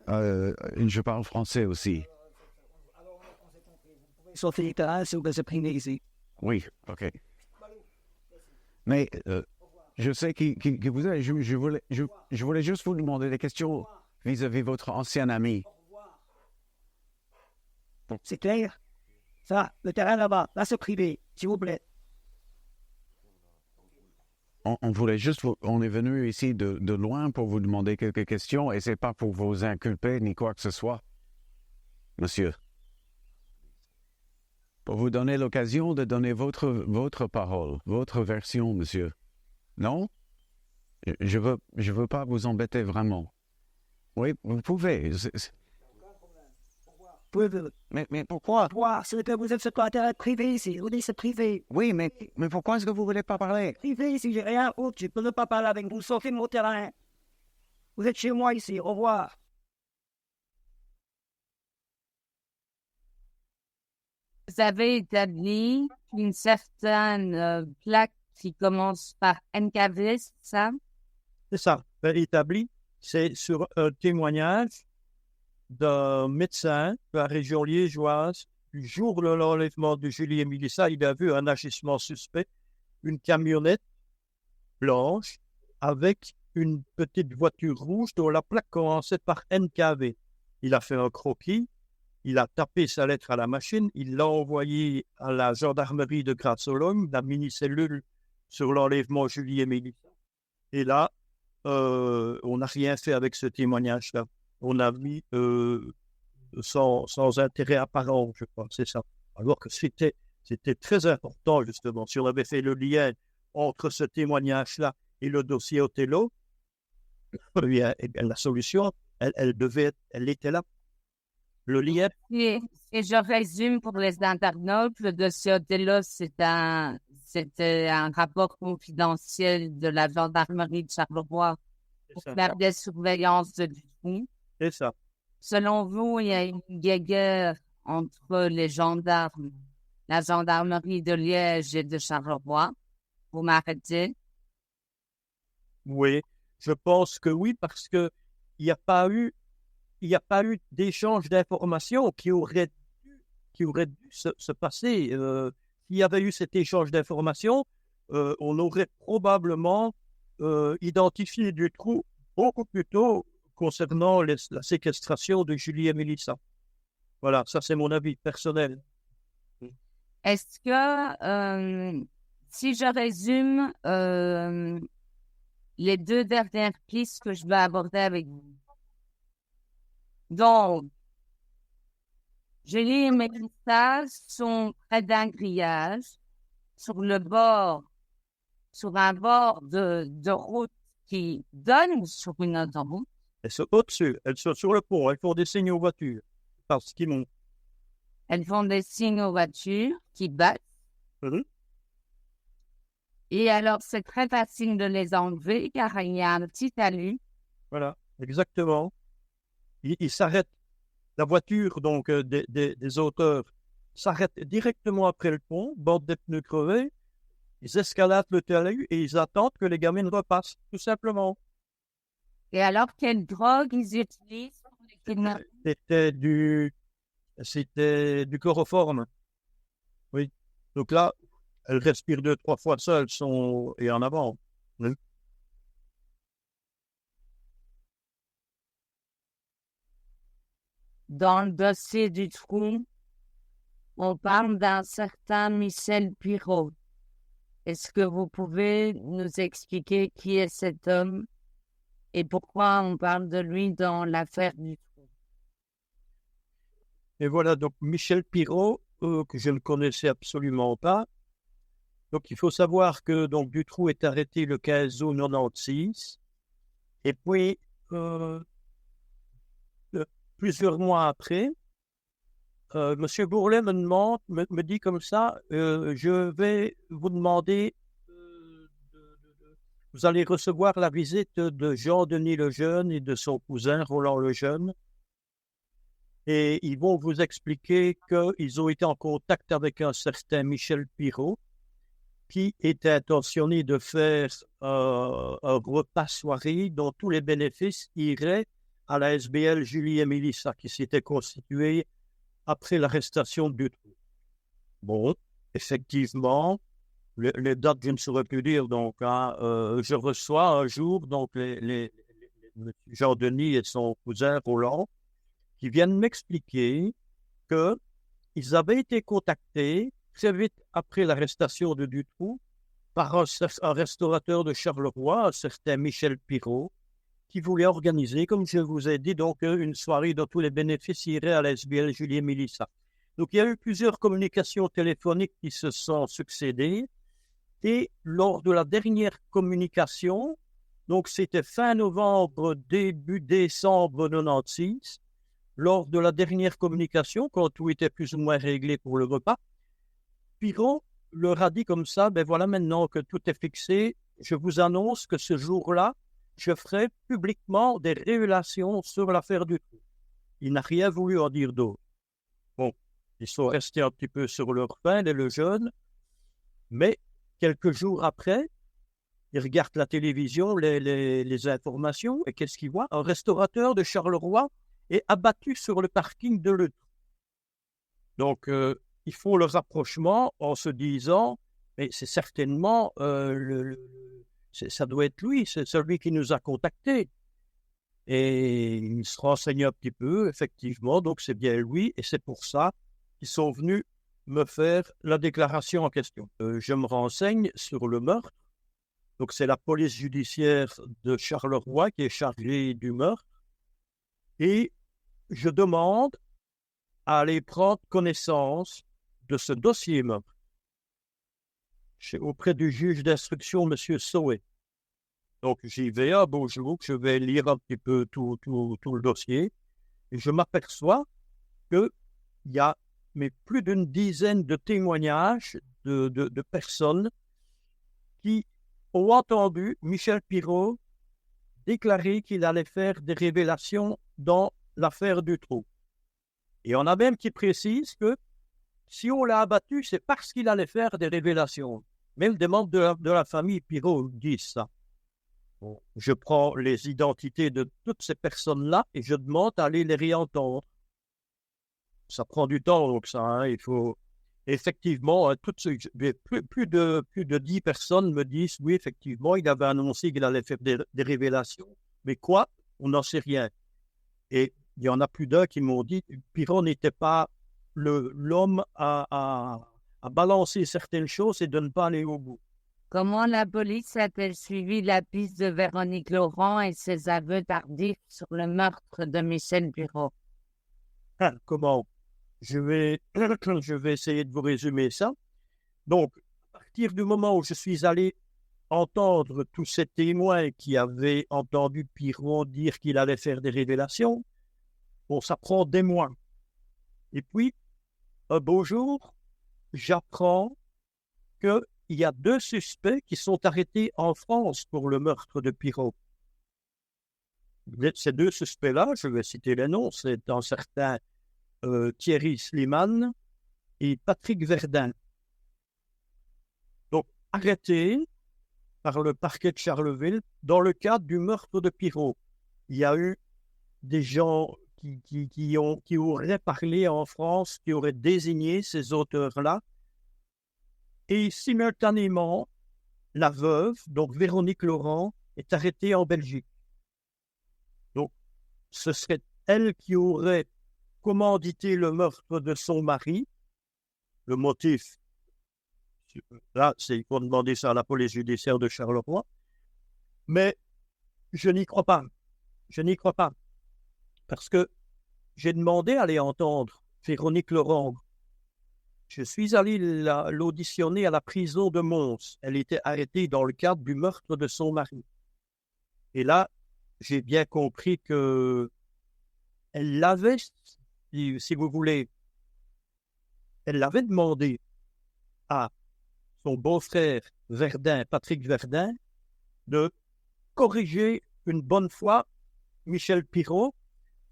Je parle français aussi. Sortez les terrains, si vous êtes ici. Oui, ok. Mais je sais qui vous êtes. Je voulais juste vous demander des questions vis-à-vis votre ancien ami. C'est clair? Ça, le terrain là-bas, là c'est privé, s'il vous plaît. On voulait juste, on est venu ici de loin pour vous demander quelques questions et c'est pas pour vous inculper ni quoi que ce soit, monsieur. Pour vous donner l'occasion de donner votre parole, votre version, monsieur. Non? Je veux pas vous embêter vraiment. Oui, vous pouvez. Mais pourquoi? Pourquoi? C'est que vous êtes sur un terrain privé ici. Vous dites c'est privé. Oui, mais pourquoi est-ce que vous voulez pas parler? Privé ici, j'ai rien à foutre. Je peux ne pas parler avec vous. Sortez de mon terrain. Vous êtes chez moi ici. Au revoir. Vous avez établi une certaine plaque qui commence par NKV, c'est ça? C'est ça. Établi, c'est sur un témoignage d'un médecin de la région liégeoise. Du jour de l'enlèvement de Julie et Mélissa, il a vu un agissement suspect, une camionnette blanche avec une petite voiture rouge dont la plaque commençait par NKV. Il a fait un croquis, il a tapé sa lettre à la machine, il l'a envoyé à la gendarmerie de Graz-Sologne, la mini-cellule sur l'enlèvement de Julie et Mélissa. Et là, on n'a rien fait avec ce témoignage-là. On a mis sans intérêt apparent, je crois, c'est ça. Alors que c'était très important, justement. Si on avait fait le lien entre ce témoignage-là et le dossier Othello, eh bien, la solution, elle était là. Le lien. Et je résume pour les internautes, le dossier Othello, c'était un rapport confidentiel de la gendarmerie de Charleroi pour faire des surveillances de Dutroux. C'est ça. Selon vous, il y a une guerre entre les gendarmes, la gendarmerie de Liège et de Charleroi. Vous m'arrêtez? Oui, je pense que oui, parce que il n'y a pas eu d'échange d'informations qui aurait dû se passer. S'il y avait eu cet échange d'informations, on aurait probablement identifié Dutroux beaucoup plus tôt concernant la séquestration de Julie et Mélissa. Voilà, ça c'est mon avis personnel. Est-ce que, si je résume les deux dernières pistes que je vais aborder avec vous. Donc, Julie et Mélissa sont près d'un grillage, sur un bord de route qui donne sur une autoroute. Elles sont au-dessus, elles sont sur le pont, elles font des signes aux voitures, parce qu'ils montent. Elles font des signes aux voitures qui battent. Mhm. Et alors, c'est très facile de les enlever car il y a un petit talus. Voilà, exactement. Ils s'arrêtent. La voiture donc des auteurs s'arrête directement après le pont, bord des pneus crevés. Ils escaladent le talus et ils attendent que les gamines repassent, tout simplement. Et alors, quelle drogue ils utilisent pour les kidnapper? C'était du chloroforme. Oui. Donc là, elles respirent 2-3 fois seules et en avant. Oui. Dans le dossier du trou, on parle d'un certain Michel Pirot. Est-ce que vous pouvez nous expliquer qui est cet homme et pourquoi on parle de lui dans l'affaire du trou? Et voilà, donc Michel Pirot, que je ne connaissais absolument pas. Donc il faut savoir que donc, Dutroux est arrêté le 15 août 96. Et puis, plusieurs mois après, M. Bourlet me dit comme ça, je vais vous demander, vous allez recevoir la visite de Jean-Denis Lejeune et de son cousin Roland Lejeune. Et ils vont vous expliquer qu'ils ont été en contact avec un certain Michel Pirot, qui était intentionné de faire un repas soirée dont tous les bénéfices iraient à la SBL Julie et Mélissa, qui s'était constituée après l'arrestation de Dutroux. Bon, effectivement, les dates, je ne saurais plus dire, donc je reçois un jour donc Jean-Denis et son cousin Roland, qui viennent m'expliquer qu'ils avaient été contactés très vite après l'arrestation de Dutroux par un restaurateur de Charleroi, un certain Michel Pirot, qui voulait organiser, comme je vous ai dit, donc une soirée dont tous les bénéfices iraient à la SBL Julie et Mélissa. Donc il y a eu plusieurs communications téléphoniques qui se sont succédées et lors de la dernière communication, donc c'était fin novembre, début décembre 96, lors de la dernière communication, quand tout était plus ou moins réglé pour le repas, Pirot leur a dit comme ça, ben voilà, maintenant que tout est fixé, je vous annonce que ce jour-là, je ferai publiquement des révélations sur l'affaire Dutroux. Il n'a rien voulu en dire d'autre. Bon, ils sont restés un petit peu sur leur faim, les jeunes, mais quelques jours après, ils regardent la télévision, les informations, et qu'est-ce qu'ils voient? Un restaurateur de Charleroi est abattu sur le parking de l'Eutre. Donc, ils font le rapprochement en se disant, mais c'est certainement, ça doit être lui, c'est celui qui nous a contactés. Et ils se renseignent un petit peu, effectivement, donc c'est bien lui, et c'est pour ça qu'ils sont venus me faire la déclaration en question. Je me renseigne sur le meurtre. Donc, c'est la police judiciaire de Charleroi qui est chargée du meurtre. Et je demande à aller prendre connaissance de ce dossier meurtre auprès du juge d'instruction, M. Saué. Donc, j'y vais un beau jour, je vais lire un petit peu tout le dossier, et je m'aperçois qu'il y a plus d'une dizaine de témoignages de personnes qui ont entendu Michel Pirot déclarer qu'il allait faire des révélations dans l'affaire Dutroux. Et on a même qui précise que si on l'a abattu, c'est parce qu'il allait faire des révélations. Même des membres de la famille Pirot disent ça. Bon, je prends les identités de toutes ces personnes-là et je demande à aller les réentendre. Ça prend du temps, donc ça, hein, il faut... Effectivement, plus de 10 personnes me disent, oui, effectivement, il avait annoncé qu'il allait faire des révélations. Mais quoi? On n'en sait rien. Et il y en a plus d'un qui m'ont dit, Pirot n'était pas l'homme à balancer certaines choses et de ne pas aller au bout. Comment la police a-t-elle suivi la piste de Véronique Laurent et ses aveux tardifs sur le meurtre de Michel Pirot? Comment? Je vais essayer de vous résumer ça. Donc, à partir du moment où je suis allé entendre tous ces témoins qui avaient entendu Pirot dire qu'il allait faire des révélations, bon, ça prend des mois. Et puis, un beau jour, j'apprends qu'il y a 2 suspects qui sont arrêtés en France pour le meurtre de Pirot. Ces 2 suspects-là, je vais citer les noms, c'est un certain Thierry Slimane et Patrick Verdun. Donc, arrêtés par le parquet de Charleville dans le cadre du meurtre de Pirot. Il y a eu des gens qui auraient parlé en France, qui auraient désigné ces auteurs-là. Et simultanément, la veuve, donc Véronique Laurent, est arrêtée en Belgique. Donc, ce serait elle qui aurait commandité le meurtre de son mari. Le motif, là, il faut demander ça à la police judiciaire de Charleroi. Mais je n'y crois pas. Je n'y crois pas. Parce que j'ai demandé à aller entendre Véronique Laurent. Je suis allé l'auditionner à la prison de Mons. Elle était arrêtée dans le cadre du meurtre de son mari. Et là, j'ai bien compris que elle l'avait, si vous voulez, elle l'avait demandé à son beau-frère Verdun, Patrick Verdun, de corriger une bonne fois Michel Pirot,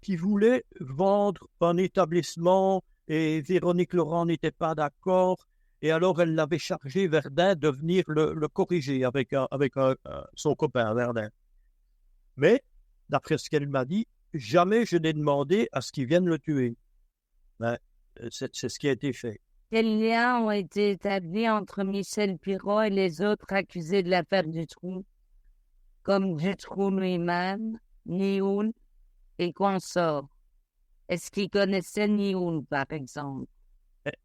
qui voulait vendre un établissement et Véronique Laurent n'était pas d'accord. Et alors, elle l'avait chargé, Verdun, de venir le corriger avec son copain, Verdun. Mais, d'après ce qu'elle m'a dit, jamais je n'ai demandé à ce qu'ils viennent le tuer. Ben, c'est ce qui a été fait. Quels liens ont été établis entre Michel Pirot et les autres accusés de l'affaire Dutroux, comme Dutroux lui-même, Nioul et consorts? Est-ce qu'ils connaissaient Nioul, par exemple?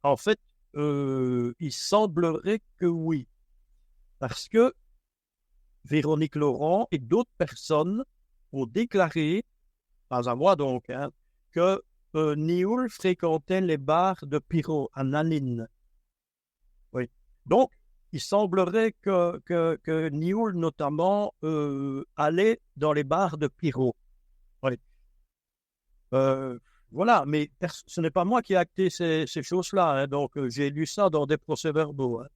En fait, il semblerait que oui. Parce que Véronique Laurent et d'autres personnes ont déclaré, pas à moi donc, hein, que Nioul fréquentait les bars de Pirot à Nanine. Oui. Donc, il semblerait que Nioul, notamment, allait dans les bars de Pirot. Oui. Voilà, mais ce n'est pas moi qui ai acté ces choses-là. Hein, donc, j'ai lu ça dans des procès-verbaux. Hein.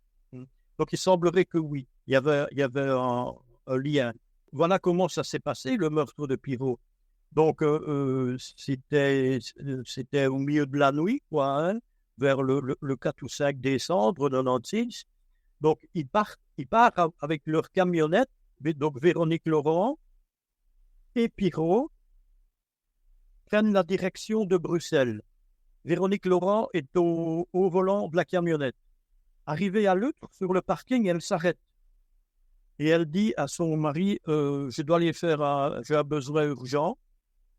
Donc, il semblerait que oui, il y avait un lien. Voilà comment ça s'est passé, le meurtre de Pirot. Donc, c'était au milieu de la nuit, quoi, hein, vers le 4 ou 5 décembre 96. Donc, ils partent avec leur camionnette, donc Véronique Laurent et Pirot prennent la direction de Bruxelles. Véronique Laurent est au volant de la camionnette. Arrivée à Lutre, sur le parking, elle s'arrête. Et elle dit à son mari, je dois aller faire j'ai un besoin urgent.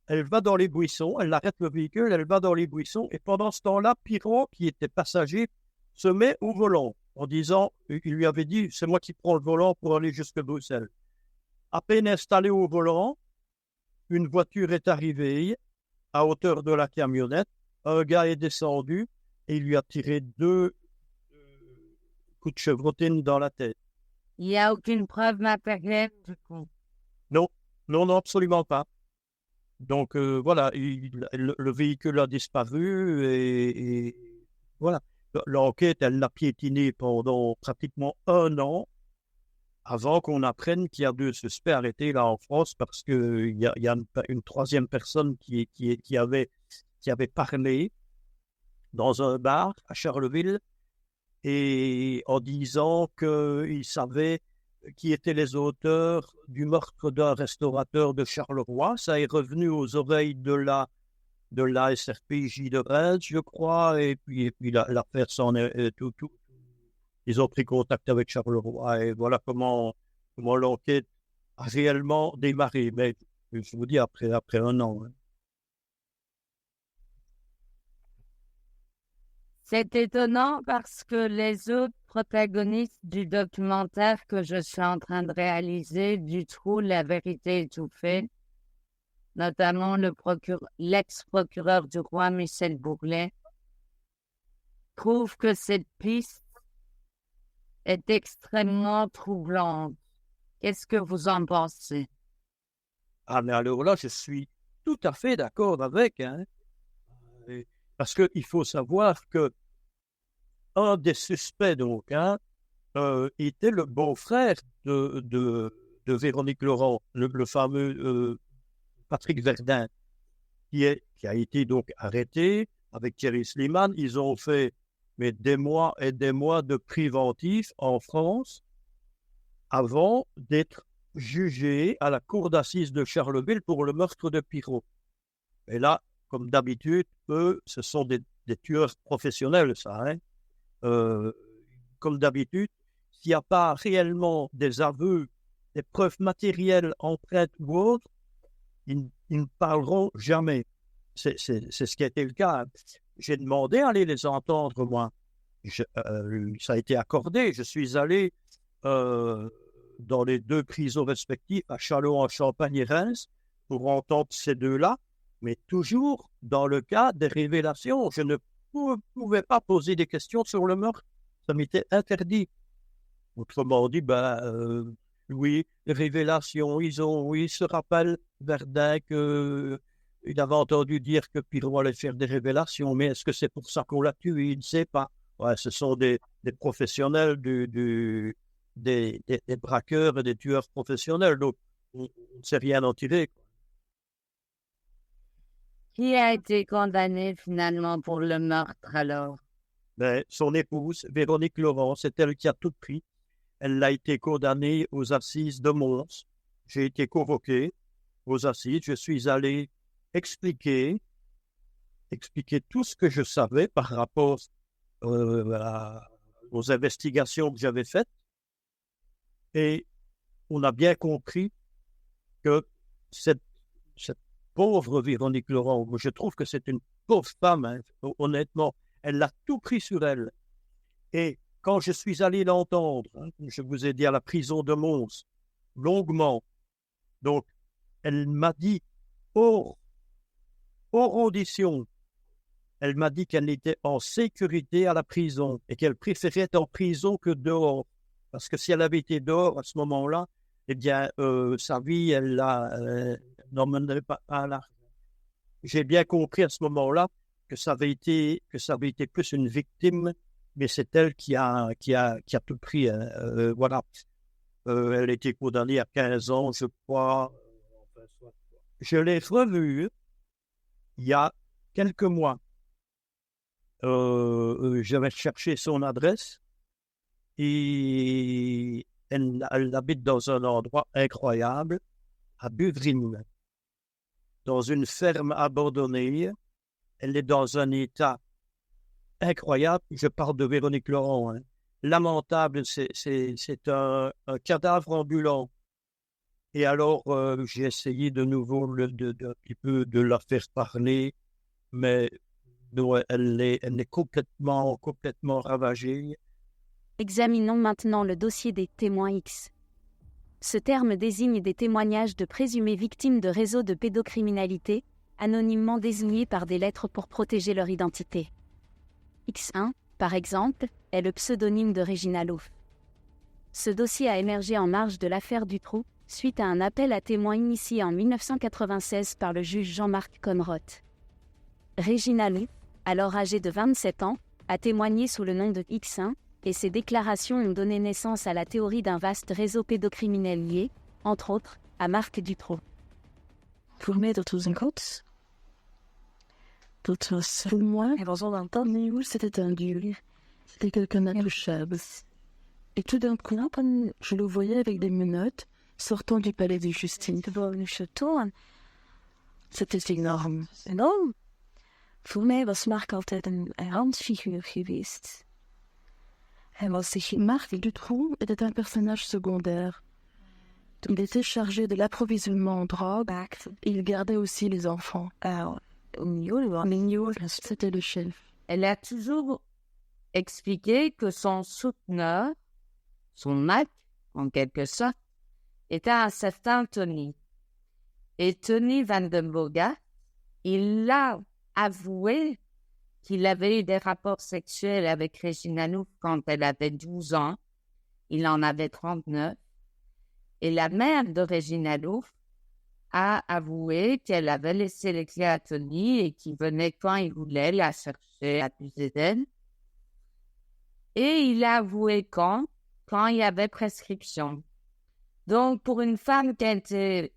Elle va dans les buissons, elle arrête le véhicule, elle va dans les buissons. Et pendant ce temps-là, Pirot, qui était passager, se met au volant en disant, il lui avait dit, c'est moi qui prends le volant pour aller jusqu'à Bruxelles. À peine installé au volant, une voiture est arrivée à hauteur de la camionnette. Un gars est descendu et il lui a tiré 2 coups de chevrotine dans la tête. Il n'y a aucune preuve matérielle, du coup? Non, absolument pas. Donc, voilà, le véhicule a disparu et voilà. L'enquête, elle l'a piétiné pendant pratiquement 1 an avant qu'on apprenne qu'il y a 2 suspects arrêtés là en France parce qu'il y a une 3e personne qui avait parlé dans un bar à Charleville et en disant qu'il savait qui étaient les auteurs du meurtre d'un restaurateur de Charleroi. Ça est revenu aux oreilles de la SRPJ de Reims, je crois, et puis l'affaire s'en est tout. Ils ont pris contact avec Charleroi, et voilà comment l'enquête a réellement démarré. Mais je vous dis, après un an. Hein. C'est étonnant parce que les autres protagonistes du documentaire que je suis en train de réaliser, Dutroux, La vérité étouffée, notamment l'ex-procureur du roi Michel Bourlet, trouve que cette piste est extrêmement troublante. Qu'est-ce que vous en pensez? Ah, mais alors là, je suis tout à fait d'accord avec. Hein. Parce qu'il faut savoir que un des suspects, donc, était le beau-frère de Véronique Laurent, le fameux Patrick Verdun, qui a été donc arrêté avec Thierry Slimane. Ils ont fait des mois et des mois de préventif en France avant d'être jugés à la cour d'assises de Charleville pour le meurtre de Pirot. Et là, comme d'habitude, eux, ce sont des tueurs professionnels, ça. Hein. Comme d'habitude, s'il n'y a pas réellement des aveux, des preuves matérielles, empreintes ou autres, ils ne parleront jamais. C'est ce qui a été le cas. J'ai demandé à aller les entendre, moi. Ça a été accordé. Je suis allé dans les 2 prisons respectives, à Châlons-en-Champagne et Reims, pour entendre ces deux-là, mais toujours dans le cas des révélations. Je ne pouvais pas poser des questions sur le meurtre. Ça m'était interdit. Autrement dit, oui, les révélations, ils se rappellent, Verdun, qu'il avait entendu dire que Pirot allait faire des révélations, mais est-ce que c'est pour ça qu'on l'a tué? Il ne sait pas. Ouais, ce sont des professionnels, des braqueurs et des tueurs professionnels, donc on ne sait rien en tirer. Qui a été condamné finalement pour le meurtre alors? Son épouse, Véronique Laurent, c'est elle qui a tout pris. Elle a été condamnée aux assises de Mons. J'ai été convoqué aux assises. Je suis allé expliquer tout ce que je savais par rapport aux investigations que j'avais faites. Et on a bien compris que cette pauvre Véronique Laurent, je trouve que c'est une pauvre femme, hein, honnêtement, elle a tout pris sur elle. Et quand je suis allé l'entendre, hein, je vous ai dit à la prison de Mons, longuement, donc elle m'a dit, hors audition, elle m'a dit qu'elle était en sécurité à la prison et qu'elle préférait être en prison que dehors. Parce que si elle avait été dehors à ce moment-là, eh bien, sa vie, elle n'emmènerait pas à l'argent. J'ai bien compris à ce moment-là que ça avait été plus une victime, mais c'est elle qui a tout pris. Voilà. Elle a été condamnée à 15 ans, je crois. Je l'ai revue il y a quelques mois. J'avais cherché son adresse et elle habite dans un endroit incroyable, à Buvrines, dans une ferme abandonnée. Elle est dans un état incroyable. Je parle de Véronique Laurent. Hein. Lamentable, c'est un cadavre ambulant. Et alors, j'ai essayé de nouveau un petit peu de la faire parler, mais elle est complètement ravagée. Examinons maintenant le dossier des témoins X. Ce terme désigne des témoignages de présumées victimes de réseaux de pédocriminalité, anonymement désignés par des lettres pour protéger leur identité. X1, par exemple, est le pseudonyme de Régina Louf. Ce dossier a émergé en marge de l'affaire Dutroux, suite à un appel à témoins initié en 1996 par le juge Jean-Marc Conroth. Régina Louf, alors âgée de 27 ans, a témoigné sous le nom de X1, et ses déclarations ont donné naissance à la théorie d'un vaste réseau pédocriminel lié, entre autres, à Marc Dutroux. Voor mij dat was een god. Dat was voor moi, hij was al aan het tanden, c'était un dur. C'était quelqu'un d'intouchable. Et tout d'un coup, comme je le voyais avec des menottes sortant du palais de justice devant le château, c'était énorme. Enorm. Voor mij was Mark altijd een randfiguur geweest. Hij was zich Marc Dutroux était un personnage secondaire. Il était chargé de l'approvisionnement en drogue et il gardait aussi les enfants. C'était le chef. Elle a toujours expliqué que son souteneur, son maître, en quelque sorte, était un certain Tony. Et Tony Van den Bogart, il l'a avoué qu'il avait eu des rapports sexuels avec Regina Louf quand elle avait 12 ans. Il en avait 39. Et la mère de Regina Louf a avoué qu'elle avait laissé les clés à Tony et qu'il venait quand il voulait la chercher, abuser d'elle. Et il a avoué quand il y avait prescription. Donc, pour une femme qui a été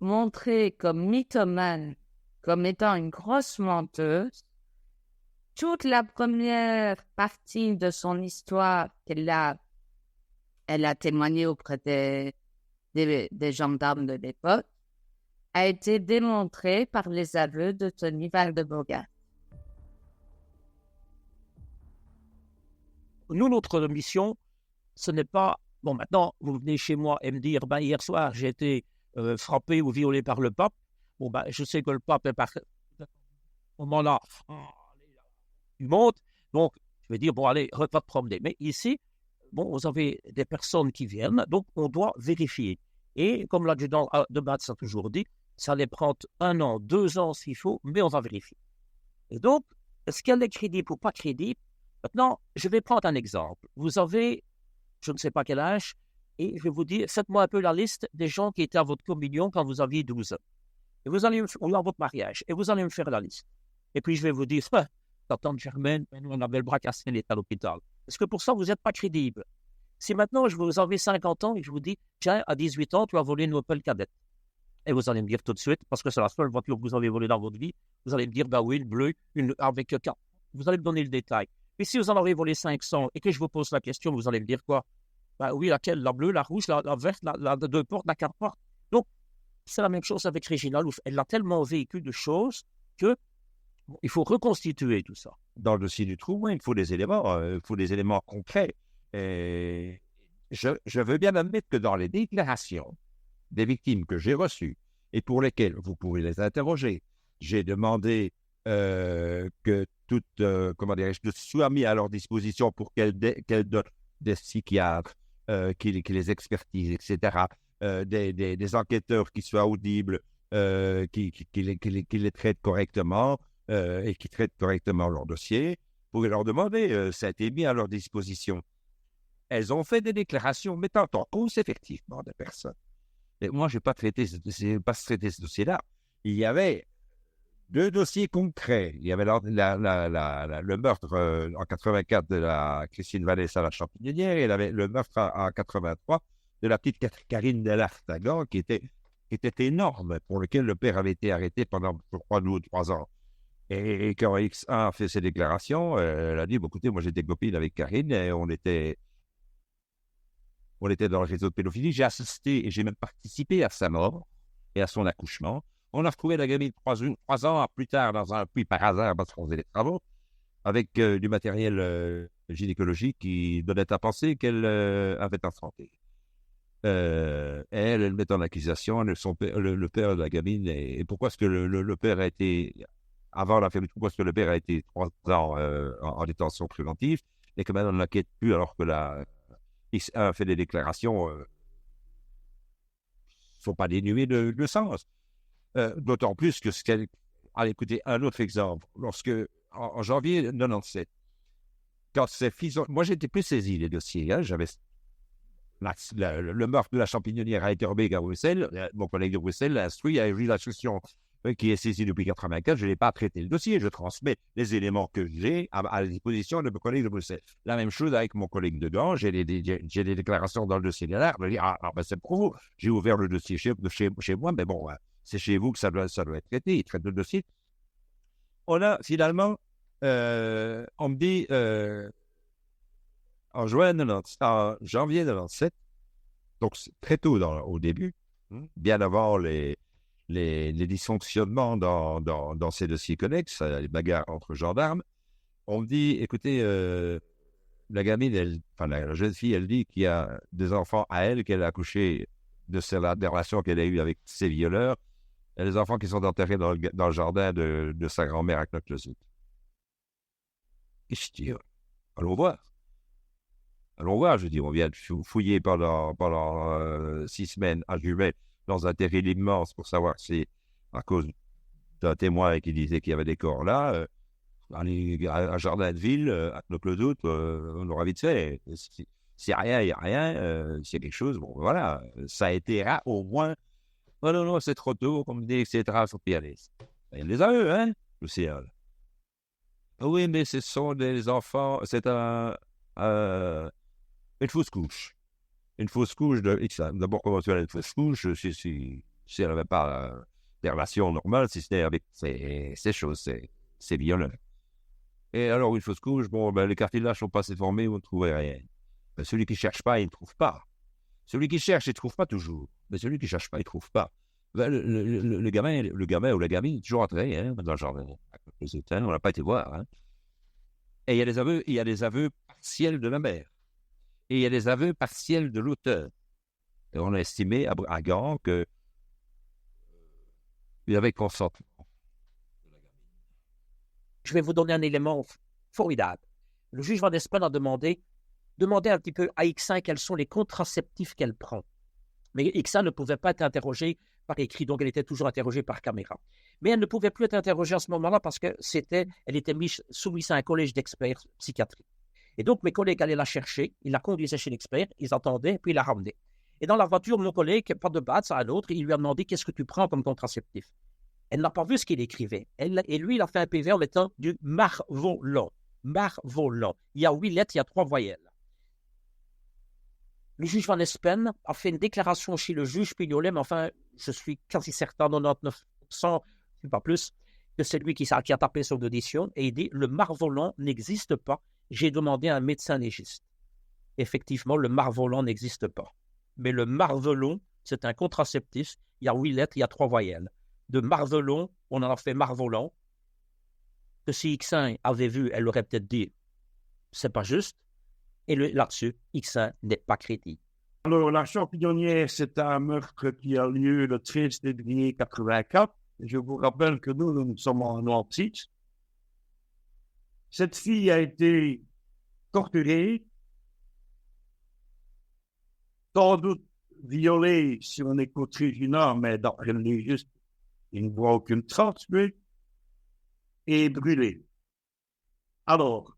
montrée comme mythomane, comme étant une grosse menteuse, toute la première partie de son histoire elle a témoigné auprès des gendarmes de l'époque, a été démontrée par les aveux de Tony Van den Bogart. Nous, notre mission, ce n'est pas... Bon, maintenant, vous venez chez moi et me dire, hier soir, j'ai été frappé ou violé par le pape. Bon, je sais que le pape est par... À ce moment-là, il monte. Donc, je vais dire, bon, allez, pas de problème. Mais ici, bon, vous avez des personnes qui viennent, donc on doit vérifier. Et comme l'adjudant de Batz a toujours dit, ça les prend 1 an, 2 ans s'il faut, mais on va vérifier. Et donc, est-ce qu'elle est crédible ou pas crédible? Maintenant, je vais prendre un exemple. Vous avez, je ne sais pas quel âge, et je vais vous dire, faites-moi un peu la liste des gens qui étaient à votre communion quand vous aviez 12 ans. Et vous allez ou à votre mariage, et vous allez me faire la liste. Et puis je vais vous dire, ta tante Germaine, on avait le bras cassé, elle est à l'hôpital. Est-ce que pour ça, vous n'êtes pas crédible? Si maintenant, vous avez 50 ans et je vous dis, tiens, à 18 ans, tu as volé une Opel Kadett. Et vous allez me dire tout de suite, parce que c'est la seule voiture que vous avez volée dans votre vie, vous allez me dire, oui, une bleue, une avec 4. Vous allez me donner le détail. Et si vous en avez volé 500 et que je vous pose la question, vous allez me dire quoi? Oui, laquelle? La bleue, la rouge, la verte, la 2 portes, la 4 portes. Donc, c'est la même chose avec Regina Louf. Elle a tellement vécu de choses que il faut reconstituer tout ça. Dans le dossier du trou, il faut des éléments concrets. Et je veux bien admettre que dans les déclarations des victimes que j'ai reçues et pour lesquelles vous pouvez les interroger, j'ai demandé que tout soit mis à leur disposition pour qu'elles donnent des psychiatres qui les expertisent, etc., des enquêteurs qui soient audibles, qui les traitent correctement et qui traitent correctement leur dossier. Vous pouvez leur demander, ça a été mis à leur disposition. Elles ont fait des déclarations mettant en cause effectivement des personnes. Et moi, je n'ai pas traité ce dossier-là. Il y avait 2 dossiers concrets. Il y avait le meurtre en 84 de la Christine Vanessa la Champignonnière et il y avait le meurtre en 83 de la petite Karine Delart-Tagan qui était énorme, pour lequel le père avait été arrêté pendant, je crois, 2 ou 3 ans. Et quand X1 a fait ses déclarations, elle a dit, écoutez, moi j'étais copine avec Karine et on était dans le réseau de pédophilie. J'ai assisté et j'ai même participé à sa mort et à son accouchement. On a retrouvé la gamine 3 ans plus tard dans un puits par hasard parce qu'on faisait des travaux avec du matériel gynécologique qui donnait à penser qu'elle avait un santé. Elle met en accusation le père de la gamine. Et pourquoi est-ce que le père a été, avant la fermeture, pourquoi est-ce que le père a été 3 ans en détention préventive et que maintenant on ne l'enquête plus alors que la X1 fait des déclarations ne sont pas dénuées de sens. D'autant plus que allez écouter un autre exemple. Lorsque, en janvier 97, quand ces filles moi j'étais plus saisi des dossiers, hein, j'avais le meurtre de la Champignonnière a été remis à Bruxelles, mon collègue de Bruxelles l'a instruit, il y a eu l'instruction qui est saisie depuis 1995, je n'ai pas traité le dossier, je transmets les éléments que j'ai à la disposition de mon collègue de Bruxelles. La même chose avec mon collègue de Gand, j'ai des déclarations dans le dossier de l'art, je dis, c'est pour vous, j'ai ouvert le dossier chez moi, mais bon, c'est chez vous que ça doit être traité, il traite le dossier. On a finalement, on me dit, en janvier 97, donc c'est très tôt au début, bien avant les dysfonctionnements dans ces dossiers connexes, les bagarres entre gendarmes, on me dit, écoutez, la gamine, la jeune fille, elle dit qu'il y a des enfants à elle, qu'elle a accouché de des relations qu'elle a eues avec ses violeurs, et les enfants qui sont enterrés dans le jardin de sa grand-mère à Knokke-le-Zout. Et je dis, allons voir. Je dis, on vient de fouiller pendant 6 semaines à Jumet dans un terril immense pour savoir si, à cause d'un témoin qui disait qu'il y avait des corps là, un jardin de ville, à Knokke-le-Zout, on aura vite fait. S'il n'y a rien, il n'y a rien. S'il y a quelque chose, bon, voilà. Ça a été au moins. Non, c'est trop tôt, comme dit, etc. Faut y aller. Il les a eu, hein, le ciel. Oui, mais ce sont des enfants. C'est une fausse couche. Une fausse couche de X. D'abord, comment tu as une fausse couche si elle n'avait pas des relations normales, si ce n'est avec ces choses, c'est violent. Et alors, une fausse couche, les cartilages sont pas assez formés, vous ne trouvez rien. Mais celui qui ne cherche pas, il ne trouve pas. Celui qui cherche, il ne trouve pas toujours. Mais celui qui ne cherche pas, il ne trouve pas. Le gamin ou la gamine est toujours entré dans le jardin. On n'a pas été voir. Hein. Et il y a des aveux partiels de la mère. Et il y a des aveux partiels de l'auteur. Et on a estimé à Gand qu'il y avait consentement. Je vais vous donner un élément formidable. Le juge Van Espen a demandé un petit peu à X1 quels sont les contraceptifs qu'elle prend. Mais X1 ne pouvait pas être interrogée par écrit, donc elle était toujours interrogée par caméra. Mais elle ne pouvait plus être interrogée à ce moment-là parce qu'elle était soumise à un collège d'experts psychiatriques. Et donc mes collègues allaient la chercher, ils la conduisaient chez l'expert, ils attendaient, puis ils la ramenaient. Et dans la voiture, mon collègue, pas de bats, à un autre, il lui a demandé qu'est-ce que tu prends comme contraceptif. Elle n'a pas vu ce qu'il écrivait. Et lui, il a fait un PV en mettant du Marvolon. Marvolon. Il y a 8 lettres, il y a 3 voyelles. Le juge Van Espen a fait une déclaration chez le juge Pignolet, mais enfin, je suis quasi certain, 99%, pas plus, que c'est lui qui a tapé son audition, et il dit, le Marvolon n'existe pas. J'ai demandé à un médecin légiste. Effectivement, le Marvolon n'existe pas. Mais le Marvelon, c'est un contraceptif. Il y a 8 lettres, il y a 3 voyelles. De Marvelon, on en a fait Marvolant. Que si X1 avait vu, elle aurait peut-être dit c'est pas juste. Et là-dessus, X1 n'est pas crédible. Alors, la Champignon-Nière, c'est un meurtre qui a lieu le 13 février 1984. Je vous rappelle que nous sommes en 96. Cette fille a été torturée, sans doute violée si on écoute Regina, mais d'après le légiste, il ne voit aucune trace, et brûlée. Alors,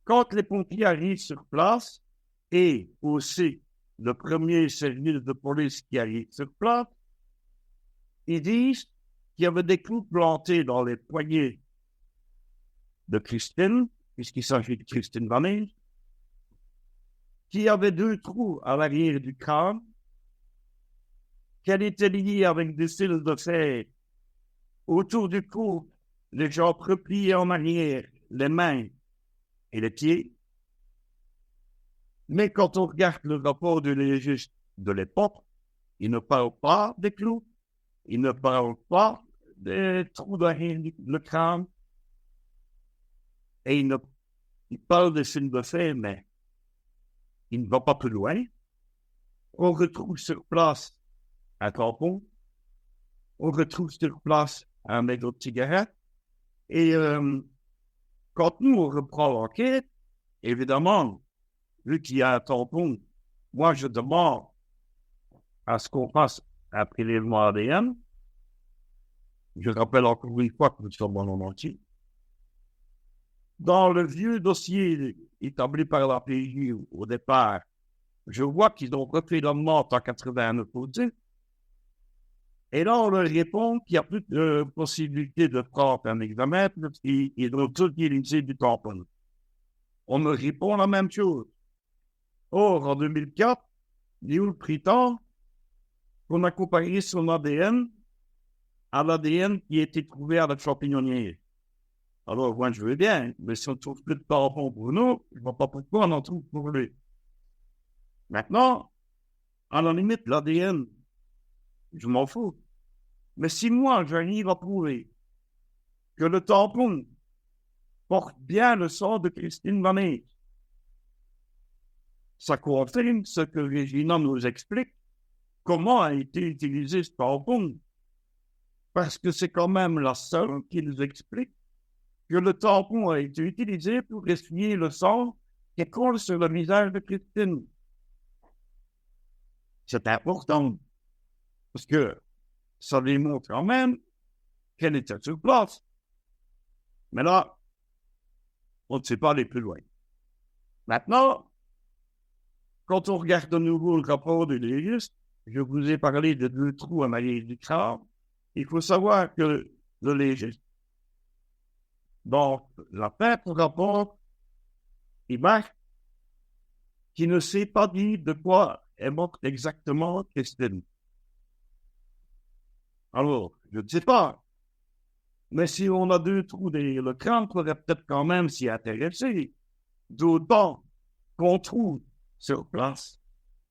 quand les pompiers arrivent sur place, et aussi le premier service de police qui arrive sur place, ils disent qu'il y avait des clous plantés dans les poignets de Christine, puisqu'il s'agit de Christine Vanille, qu'il y avait 2 trous à l'arrière du crâne, qu'elle était liée avec des fils de fer autour du cou, les jambes repliées en arrière, les mains et les pieds. Mais quand on regarde le rapport du légiste de l'époque, il ne parle pas des clous, il ne parle pas des trous derrière le crâne, et il parle des fils de fer, mais il ne va pas plus loin. On retrouve sur place un tampon, on retrouve sur place un mégot de cigarette, et quand nous on reprend l'enquête, évidemment, vu qu'il y a un tampon, moi je demande à ce qu'on fasse un prélèvement ADN. Je rappelle encore une fois que nous sommes en entier. Dans le vieux dossier établi par la PJ au départ, je vois qu'ils ont refait la mort en 89 aussi. Et là, on leur répond qu'il n'y a plus de possibilité de prendre un examen, ils ont tous utilisé du tampon. On me répond la même chose. Or, en 2004, Léoul prétend qu'on a comparé son ADN à l'ADN qui a été trouvé à la Champignon-Nière. Alors, moi, je veux bien, mais si on ne trouve plus de tampons pour nous, je ne vois pas pourquoi on en trouve pour lui. Maintenant, à la limite, l'ADN, je m'en fous. Mais si moi, j'arrive à prouver que le tampon porte bien le sang de Christine Vanet, ça confirme ce que Régina nous explique, comment a été utilisé ce tampon. Parce que c'est quand même la seule qui nous explique que le tampon a été utilisé pour essuyer le sang qui coule sur le visage de Christine. C'est important, parce que ça démontre quand même qu'elle était sur place. Mais là, on ne sait pas aller plus loin. Maintenant, quand on regarde de nouveau le rapport de légiste, je vous ai parlé de 2 trous à maillage du crâne. Il faut savoir que le légiste, dans la tête du rapport, il marque qu'il ne sait pas dire de quoi est morte exactement Christine. Alors, je ne sais pas. Mais si on a 2 trous derrière le crâne, on pourrait peut-être quand même s'y intéresser. D'autant qu'on trouve sur place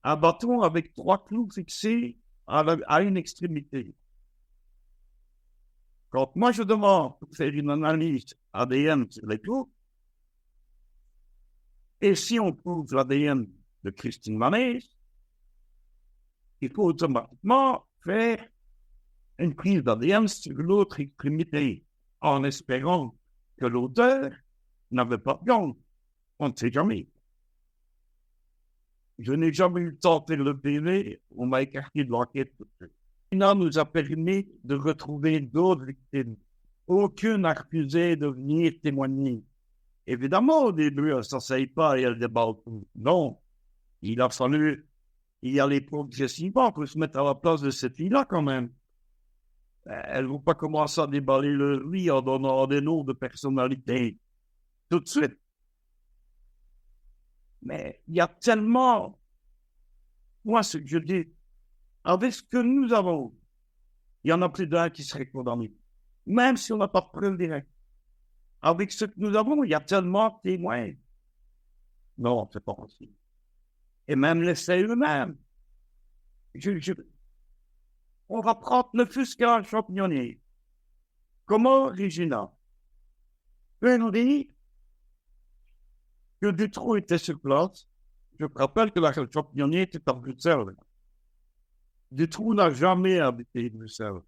un bâton avec 3 clous fixés à une extrémité. Quand moi je demande pour faire une analyse ADN sur les clous, et si on trouve l'ADN de Christine Vanet, il faut automatiquement faire une prise d'ADN sur l'autre extrémité, en espérant que l'auteur n'avait pas de gang. On ne sait jamais. Je n'ai jamais eu le temps de faire le PV, on m'a écarté de l'enquête. Régina nous a permis de retrouver d'autres victimes. Aucune n'a refusé de venir témoigner. Évidemment, au début, elle ne s'asseye pas et elle déballe tout. Non, il a fallu y aller progressivement pour se mettre à la place de cette fille-là quand même. Elle ne va pas commencer à déballer le riz en donnant des noms de personnalités tout de suite. Mais il y a tellement... Moi, ce que je dis, avec ce que nous avons, il y en a plus d'un qui serait condamné. Même si on n'a pas de preuve directe. Avec ce que nous avons, il y a tellement de témoins. Non, c'est pas possible. Et même les faits eux-mêmes. On va prendre le fusquage champignon. Comment Régina peut nous dire que Dutroux était sur place? Je me rappelle que la champignon était à Bruxelles. Dutroux n'a jamais habité Bruxelles.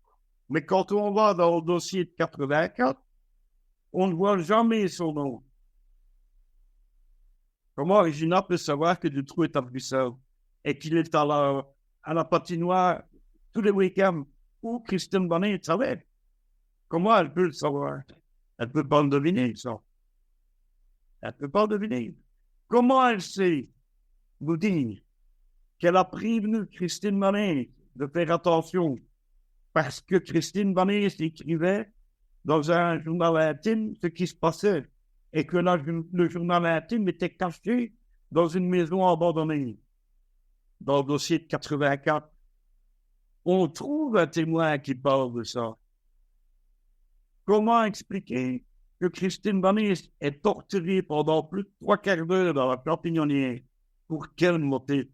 Mais quand on va dans le dossier de 84, on ne voit jamais son nom. Comment Régina peut savoir que Dutroux est à Bruxelles et qu'il est à la patinoire tous les week-ends où Christine Vanet savait? Comment elle peut le savoir? Elle ne peut pas le deviner, ça. Elle ne peut pas le deviner. Comment elle sait vous dire qu'elle a prévenu Christine Vanet de faire attention parce que Christine Vanet écrivait dans un journal intime ce qui se passait et que le journal intime était caché dans une maison abandonnée. Dans le dossier de 84, on trouve un témoin qui parle de ça. Comment expliquer que Christine Vanet est torturée pendant plus de 3/4 d'heure dans la champignonnière? Pour quel motif?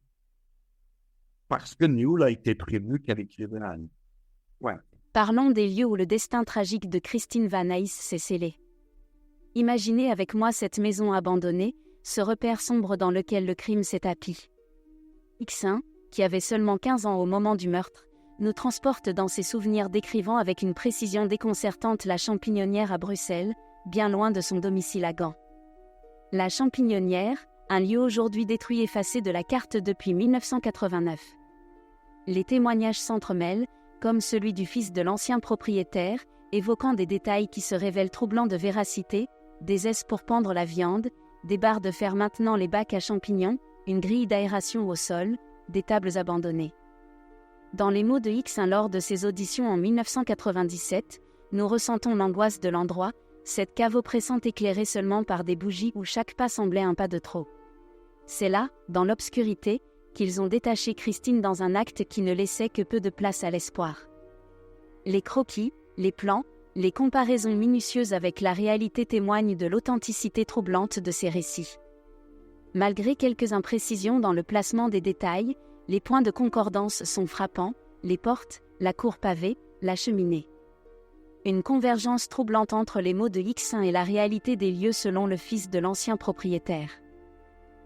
Parce que Nioul a été prévenu qu'elle écrivait un. Ouais. Parlons des lieux où le destin tragique de Christine Vanet s'est scellé. Imaginez avec moi cette maison abandonnée, ce repère sombre dans lequel le crime s'est tapis. X1, qui avait seulement 15 ans au moment du meurtre, nous transporte dans ses souvenirs décrivant avec une précision déconcertante la Champignonnière à Bruxelles, bien loin de son domicile à Gand. La Champignonnière, un lieu aujourd'hui détruit effacé de la carte depuis 1989. Les témoignages s'entremêlent, comme celui du fils de l'ancien propriétaire, évoquant des détails qui se révèlent troublants de véracité, des aises pour pendre la viande, des barres de fer maintenant les bacs à champignons, une grille d'aération au sol, des tables abandonnées. Dans les mots de X1 lors de ses auditions en 1997, nous ressentons l'angoisse de l'endroit, cette cave oppressante éclairée seulement par des bougies où chaque pas semblait un pas de trop. C'est là, dans l'obscurité, qu'ils ont détaché Christine dans un acte qui ne laissait que peu de place à l'espoir. Les croquis, les plans, Les comparaisons minutieuses avec la réalité témoignent de l'authenticité troublante de ces récits. Malgré quelques imprécisions dans le placement des détails, les points de concordance sont frappants, les portes, la cour pavée, la cheminée. Une convergence troublante entre les mots de Hicksin et la réalité des lieux selon le fils de l'ancien propriétaire.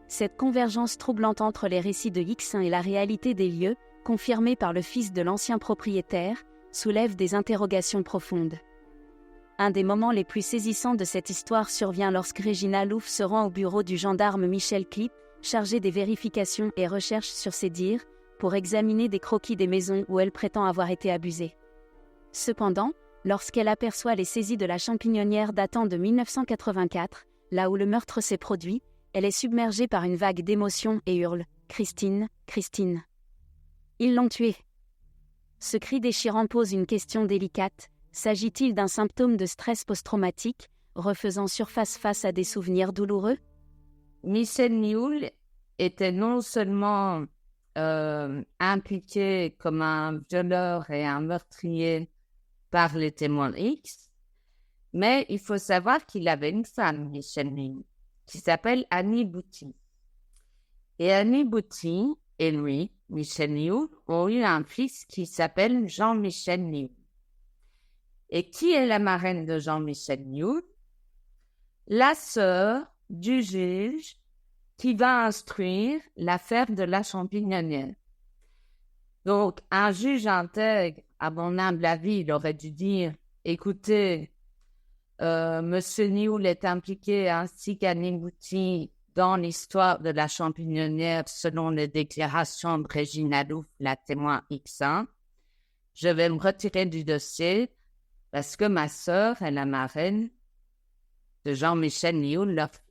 Cette convergence troublante entre les récits de Hicksin et la réalité des lieux, confirmée par le fils de l'ancien propriétaire, soulève des interrogations profondes. Un des moments les plus saisissants de cette histoire survient lorsque Regina Louf se rend au bureau du gendarme Michel Clip, chargé des vérifications et recherches sur ses dires, pour examiner des croquis des maisons où elle prétend avoir été abusée. Cependant, lorsqu'elle aperçoit les saisies de la champignonnière datant de 1984, là où le meurtre s'est produit, elle est submergée par une vague d'émotions et hurle « Christine, Christine !» Ils l'ont tuée. Ce cri déchirant pose une question délicate. S'agit-il d'un symptôme de stress post-traumatique, refaisant surface face à des souvenirs douloureux? Michel Nioul était non seulement impliqué comme un violeur et un meurtrier par les témoins X, mais il faut savoir qu'il avait une femme, Michel Nioul, qui s'appelle Annie Bouty. Et Annie Bouty et lui, Michel Nioul, ont eu un fils qui s'appelle Jean-Michel Nioul. Et qui est la marraine de Jean-Michel Nioul? La sœur du juge qui va instruire l'affaire de la champignonnière. Donc, un juge intègre, à mon humble avis, il aurait dû dire « Écoutez, Monsieur Nioul est impliqué ainsi qu'Annie Bouty dans l'histoire de la champignonnière selon les déclarations de Regina Louf, la témoin X1. Je vais me retirer du dossier parce que ma sœur est la marraine de Jean-Michel Nioul, leur fils. »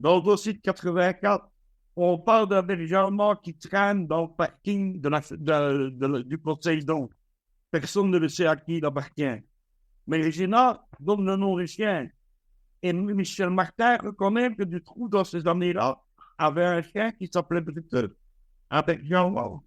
Dans le dossier de 84, on parle d'un berger allemand qui traîne dans le parking du conseil donc. Personne ne le sait à qui il appartient. Mais Regina donne le nom du chien. Et Michel Martin reconnaît que Dutroux, dans ces années-là, avait un chien qui s'appelait Brutus, un berger allemand.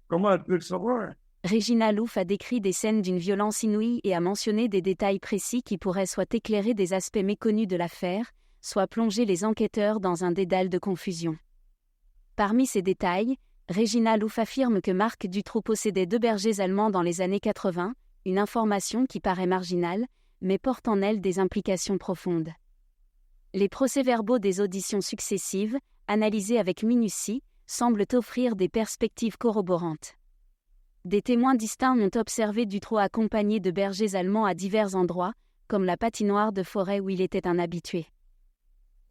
Comment elle peut le savoir? Regina Louf a décrit des scènes d'une violence inouïe et a mentionné des détails précis qui pourraient soit éclairer des aspects méconnus de l'affaire, soit plonger les enquêteurs dans un dédale de confusion. Parmi ces détails, Regina Louf affirme que Marc Dutroux possédait 2 bergers allemands dans les années 80, une information qui paraît marginale, mais porte en elle des implications profondes. Les procès-verbaux des auditions successives, analysés avec minutie, semblent offrir des perspectives corroborantes. Des témoins distincts ont observé Dutroux accompagné de bergers allemands à divers endroits, comme la patinoire de forêt où il était un habitué.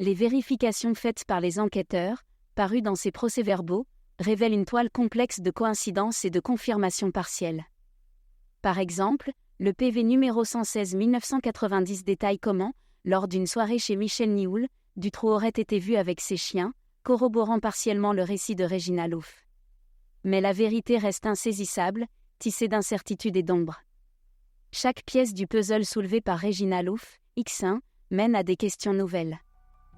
Les vérifications faites par les enquêteurs, parues dans ces procès-verbaux, révèlent une toile complexe de coïncidences et de confirmations partielles. Par exemple, le PV numéro 116-1990 détaille comment, lors d'une soirée chez Michel Nioul, Dutroux aurait été vu avec ses chiens, corroborant partiellement le récit de Regina Louf. Mais la vérité reste insaisissable, tissée d'incertitudes et d'ombres. Chaque pièce du puzzle soulevée par Regina Louf, X1, mène à des questions nouvelles.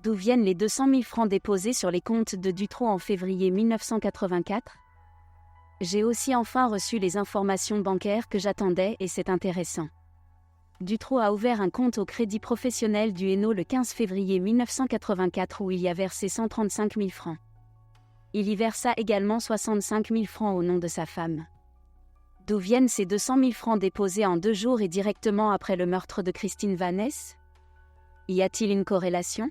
D'où viennent les 200 000 francs déposés sur les comptes de Dutroux en février 1984 ? J'ai aussi enfin reçu les informations bancaires que j'attendais et c'est intéressant. Dutroux a ouvert un compte au Crédit Professionnel du Hainaut le 15 février 1984 où il y a versé 135 000 francs. Il y versa également 65 000 francs au nom de sa femme. D'où viennent ces 200 000 francs déposés en 2 jours et directement après le meurtre de Christine Vannès ? Y a-t-il une corrélation ?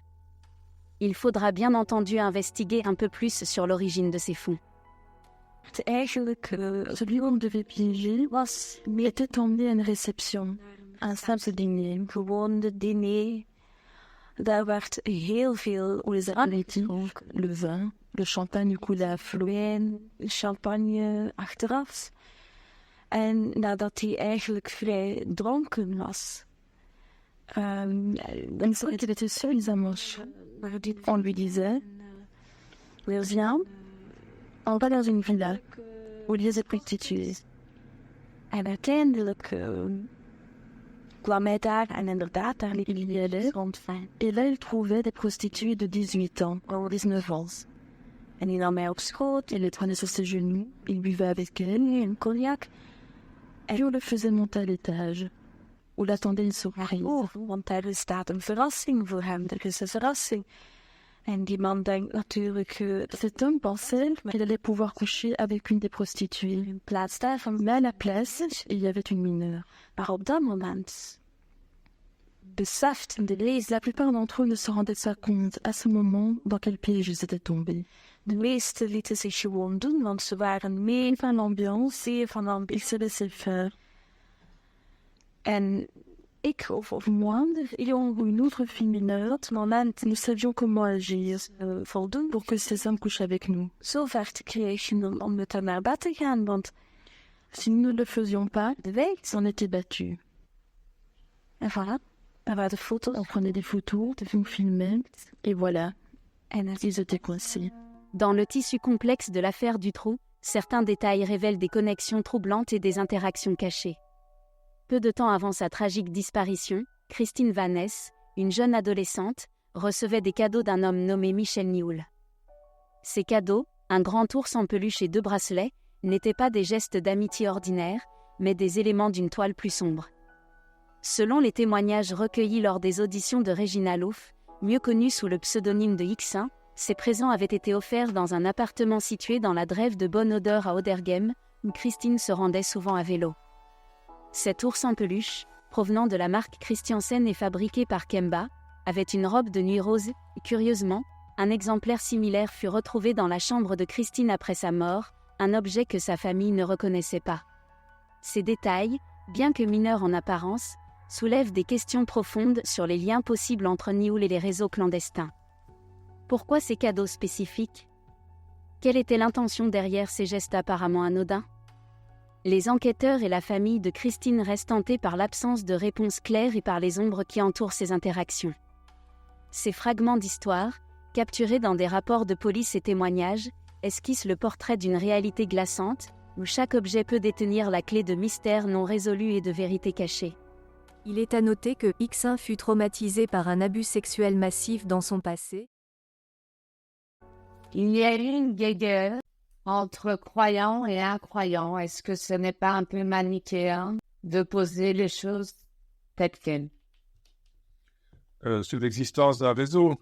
Il faudra bien entendu investiguer un peu plus sur l'origine de ces fonds. Het eigenlijk, celui qu'on devait piéger était emmené à une réception. Un simple diner. Gewoon de diner. Daar werd heel veel apéritifs, le vin, le champagne coulait à flot. Champagne achteraf. En nadat hij eigenlijk vrij dronken was, il était suffisamment chaud. On lui disait, viens, on va dans une villa où il is prostituées. En uiteindelijk kwam hij daar en inderdaad, daar liep hij rond. Et là, il trouvait des prostituées de 18 ans, ou 19 ans. En il en met op schoot, il les prenait sur ses genoux, il buvait avec elle un cognac. Et on le faisait monter à l'étage. Hoe l'attendait une surprise. Want er staat een verrassing voor hem. Er is een verrassing. En die man denkt natuurlijk... Cet homme pensait qu'il allait pouvoir coucher avec une des prostituées. in plaats daarvan... Mais à la place, il y avait une mineure. Maar op dat moment... beseften de lezers... La plupart d'entre eux ne se rendaient pas compte à ce moment dans quel piège ils étaient tombés. De meesten lieten zich gewoon doen, want ze waren meer van l'ambiance, zeer van Ils l'ambiance. se laissaient faire. En ik of Moi, ayant une autre fille mineure, dat moment nous savions comment agir voldoen pour que ces hommes couchent avec nous. zo ver te krijgen om met hem naar bed te gaan, want Si nous ne le faisions pas, de wij ils en étaient battus. en voilà, er waren foto's On prenait des photos, on filmait, et voilà, en ils étaient coincés. Dans le tissu complexe de l'affaire Dutroux, certains détails révèlent des connexions troublantes et des interactions cachées. Peu de temps avant sa tragique disparition, Christine Vannès, une jeune adolescente, recevait des cadeaux d'un homme nommé Michel Nioul. Ces cadeaux, un grand ours en peluche et 2 bracelets, n'étaient pas des gestes d'amitié ordinaires, mais des éléments d'une toile plus sombre. Selon les témoignages recueillis lors des auditions de Regina Louf, mieux connue sous le pseudonyme de X1, ces présents avaient été offerts dans un appartement situé dans la Drève de Bonne Odeur à Oderghem, où Christine se rendait souvent à vélo. Cet ours en peluche, provenant de la marque Christiansen et fabriqué par Kemba, avait une robe de nuit rose et, curieusement, un exemplaire similaire fut retrouvé dans la chambre de Christine après sa mort, un objet que sa famille ne reconnaissait pas. Ces détails, bien que mineurs en apparence, soulèvent des questions profondes sur les liens possibles entre Nioul et les réseaux clandestins. Pourquoi ces cadeaux spécifiques? Quelle était l'intention derrière ces gestes apparemment anodins? Les enquêteurs et la famille de Christine restent tentés par l'absence de réponses claires et par les ombres qui entourent ces interactions. Ces fragments d'histoire, capturés dans des rapports de police et témoignages, esquissent le portrait d'une réalité glaçante, où chaque objet peut détenir la clé de mystères non résolus et de vérités cachées. Il est à noter que X1 fut traumatisé par un abus sexuel massif dans son passé. Il y a eu une guerre entre croyants et incroyants. Est-ce que ce n'est pas un peu manichéen de poser les choses telles quelles? Sur l'existence d'un réseau.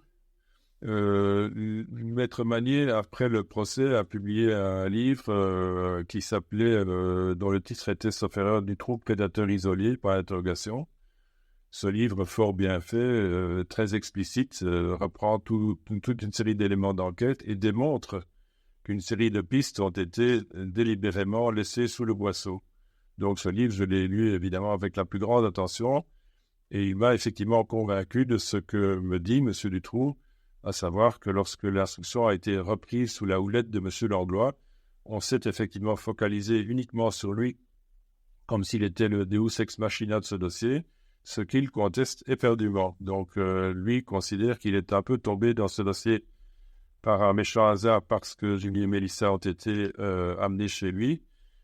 Maître Manier, après le procès, a publié un livre qui s'appelait, dont le titre était Sauf erreur du trou prédateur isolé, par interrogation. Ce livre, fort bien fait, très explicite, reprend toute une série d'éléments d'enquête et démontre qu'une série de pistes ont été délibérément laissées sous le boisseau. Donc ce livre, je l'ai lu évidemment avec la plus grande attention et il m'a effectivement convaincu de ce que me dit M. Dutroux, à savoir que lorsque l'instruction a été reprise sous la houlette de M. Langlois, on s'est effectivement focalisé uniquement sur lui, comme s'il était le deus ex machina de ce dossier, ce qu'il conteste éperdument. Donc lui considère qu'il est un peu tombé dans ce dossier par un méchant hasard parce que Julie et Mélissa ont été amenés chez lui,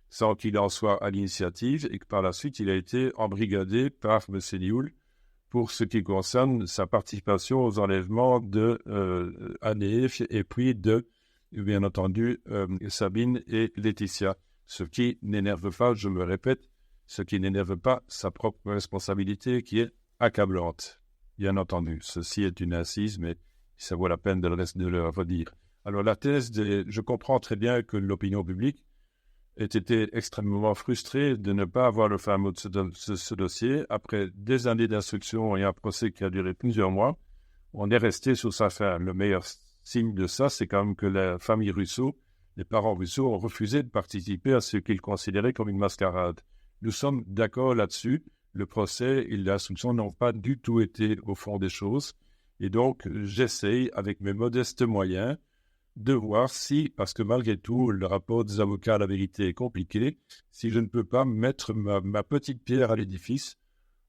sans qu'il en soit à l'initiative, et que par la suite, il a été embrigadé par M. Nioul pour ce qui concerne sa participation aux enlèvements de Anéf et puis de, bien entendu, Sabine et Laetitia. Ce qui n'énerve pas, je me répète, ce qui n'énerve pas sa propre responsabilité qui est accablante. Bien entendu, ceci est une incise, mais ça vaut la peine de le redire. Alors la thèse, je comprends très bien que l'opinion publique ait été extrêmement frustrée de ne pas avoir le fin mot de ce dossier. Après des années d'instruction et un procès qui a duré plusieurs mois, on est resté sur sa fin. Le meilleur signe de ça, c'est quand même que la famille Rousseau, les parents Rousseau, ont refusé de participer à ce qu'ils considéraient comme une mascarade. Nous sommes d'accord là-dessus. Le procès et l'instruction n'ont pas du tout été au fond des choses. Et donc, j'essaye, avec mes modestes moyens, de voir si, parce que malgré tout, le rapport des avocats à la vérité est compliqué, si je ne peux pas mettre ma petite pierre à l'édifice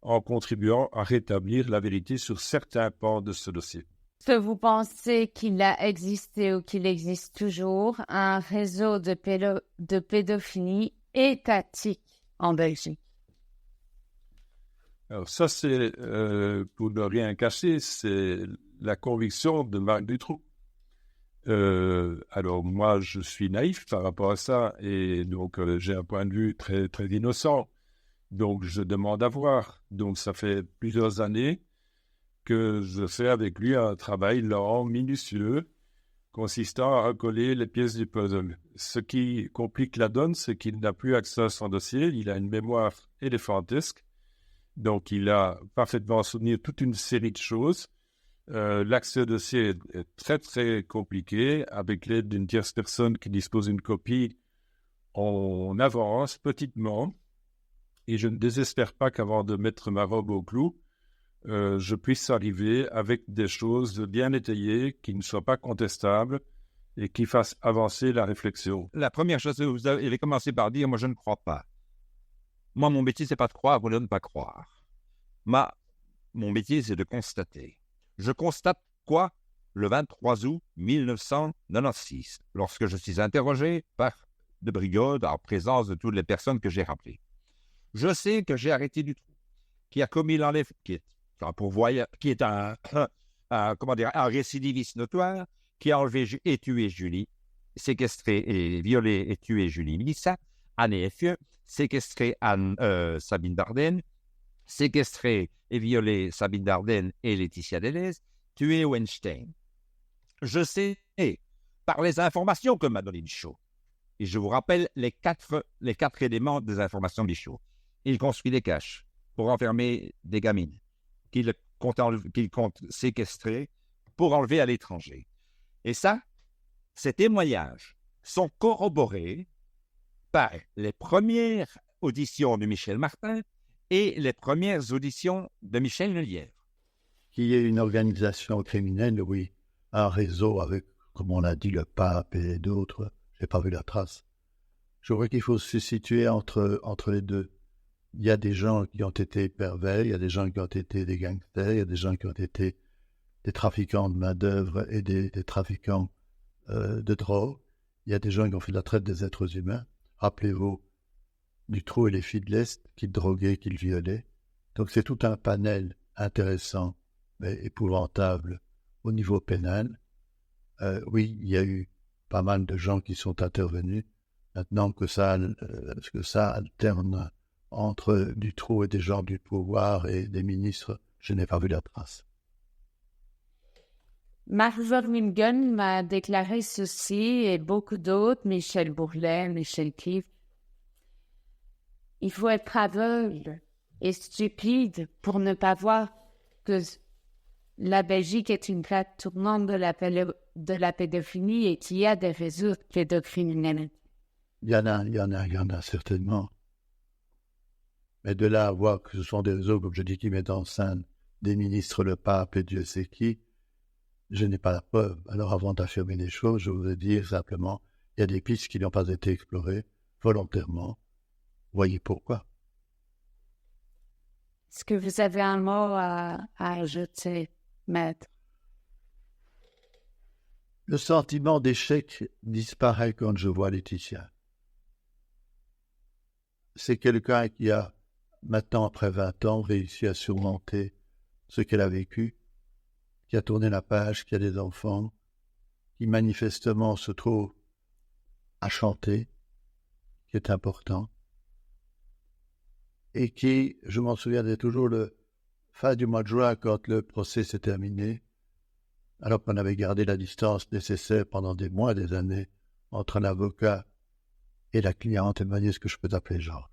en contribuant à rétablir la vérité sur certains pans de ce dossier. Est-ce que vous pensez qu'il a existé ou qu'il existe toujours un réseau de pédophilie étatique en Belgique? Alors ça, c'est, pour ne rien cacher, c'est la conviction de Marc Dutroux. Alors moi, je suis naïf par rapport à ça, et donc j'ai un point de vue très, très innocent. Donc, je demande à voir. Donc, ça fait plusieurs années que je fais avec lui un travail lent, minutieux, consistant à recoller les pièces du puzzle. Ce qui complique la donne, c'est qu'il n'a plus accès à son dossier. Il a une mémoire éléphantesque. Donc, il a parfaitement souvenu toute une série de choses. L'accès au dossier est très, très compliqué. Avec l'aide d'une tierce personne qui dispose d'une copie, on avance petitement. Et je ne désespère pas qu'avant de mettre ma robe au clou, je puisse arriver avec des choses bien étayées, qui ne soient pas contestables et qui fassent avancer la réflexion. La première chose que vous avez commencé par dire, moi je ne crois pas. Moi, mon métier, c'est pas de croire ou de ne pas croire. Mon métier, c'est de constater. Je constate quoi? Le 23 août 1996, lorsque je suis interrogé par de brigade en présence de toutes les personnes que j'ai rappelées. Je sais que j'ai arrêté Dutroux, qui a commis l'enlèvement, qui est un récidiviste notoire, qui a enlevé et tué Julie, séquestré et violé et tué Julie Mélissa, Anne et Fieu, séquestré Sabine Dardenne, séquestré et violé Sabine Dardenne et Laetitia Deleuze, tué Weinstein. Je sais, par les informations que m'a donné Michaud, et je vous rappelle les quatre éléments des informations de Michaud. Il construit des caches pour enfermer des gamines qu'il compte séquestrer pour enlever à l'étranger. Et ça, ces témoignages sont corroborés par les premières auditions de Michel Martin et les premières auditions de Michel Lelièvre. Qu'il y ait une organisation criminelle, oui, un réseau avec, comme on a dit, le pape et d'autres, je n'ai pas vu la trace. Je crois qu'il faut se situer entre les deux. Il y a des gens qui ont été pervers, il y a des gens qui ont été des gangsters, il y a des gens qui ont été des trafiquants de main-d'œuvre et des trafiquants de drogue. Il y a des gens qui ont fait de la traite des êtres humains. Rappelez-vous, Dutroux et les filles de l'Est, qu'ils droguaient, qu'ils violaient. Donc c'est tout un panel intéressant, mais épouvantable au niveau pénal. Oui, il y a eu pas mal de gens qui sont intervenus. Maintenant que ça alterne entre Dutroux et des gens du pouvoir et des ministres, je n'ai pas vu la trace. Margot Mingun m'a déclaré ceci et beaucoup d'autres, Michel Bourlet, Michel Clive. Il faut être aveugle et stupide pour ne pas voir que la Belgique est une plaque tournante de la pédophilie et qu'il y a des réseaux pédocriminels. Il y en a certainement. Mais de là à voir que ce sont des réseaux, comme je dis, qui mettent en scène des ministres, le pape et Dieu sait qui, je n'ai pas la preuve. Alors avant d'affirmer les choses, je voudrais dire simplement, il y a des pistes qui n'ont pas été explorées volontairement. Voyez pourquoi. Est-ce que vous avez un mot à ajouter, maître? Le sentiment d'échec disparaît quand je vois Laetitia. C'est quelqu'un qui a, maintenant après 20 ans, réussi à surmonter ce qu'elle a vécu, qui a tourné la page, qui a des enfants, qui manifestement se trouve à chanter, qui est important, et qui, je m'en souviendrai toujours, le fin du mois de juin, quand le procès s'est terminé, alors qu'on avait gardé la distance nécessaire pendant des mois, des années, entre l'avocat et la cliente, elle m'a dit, est-ce que je peux t'appeler Georges?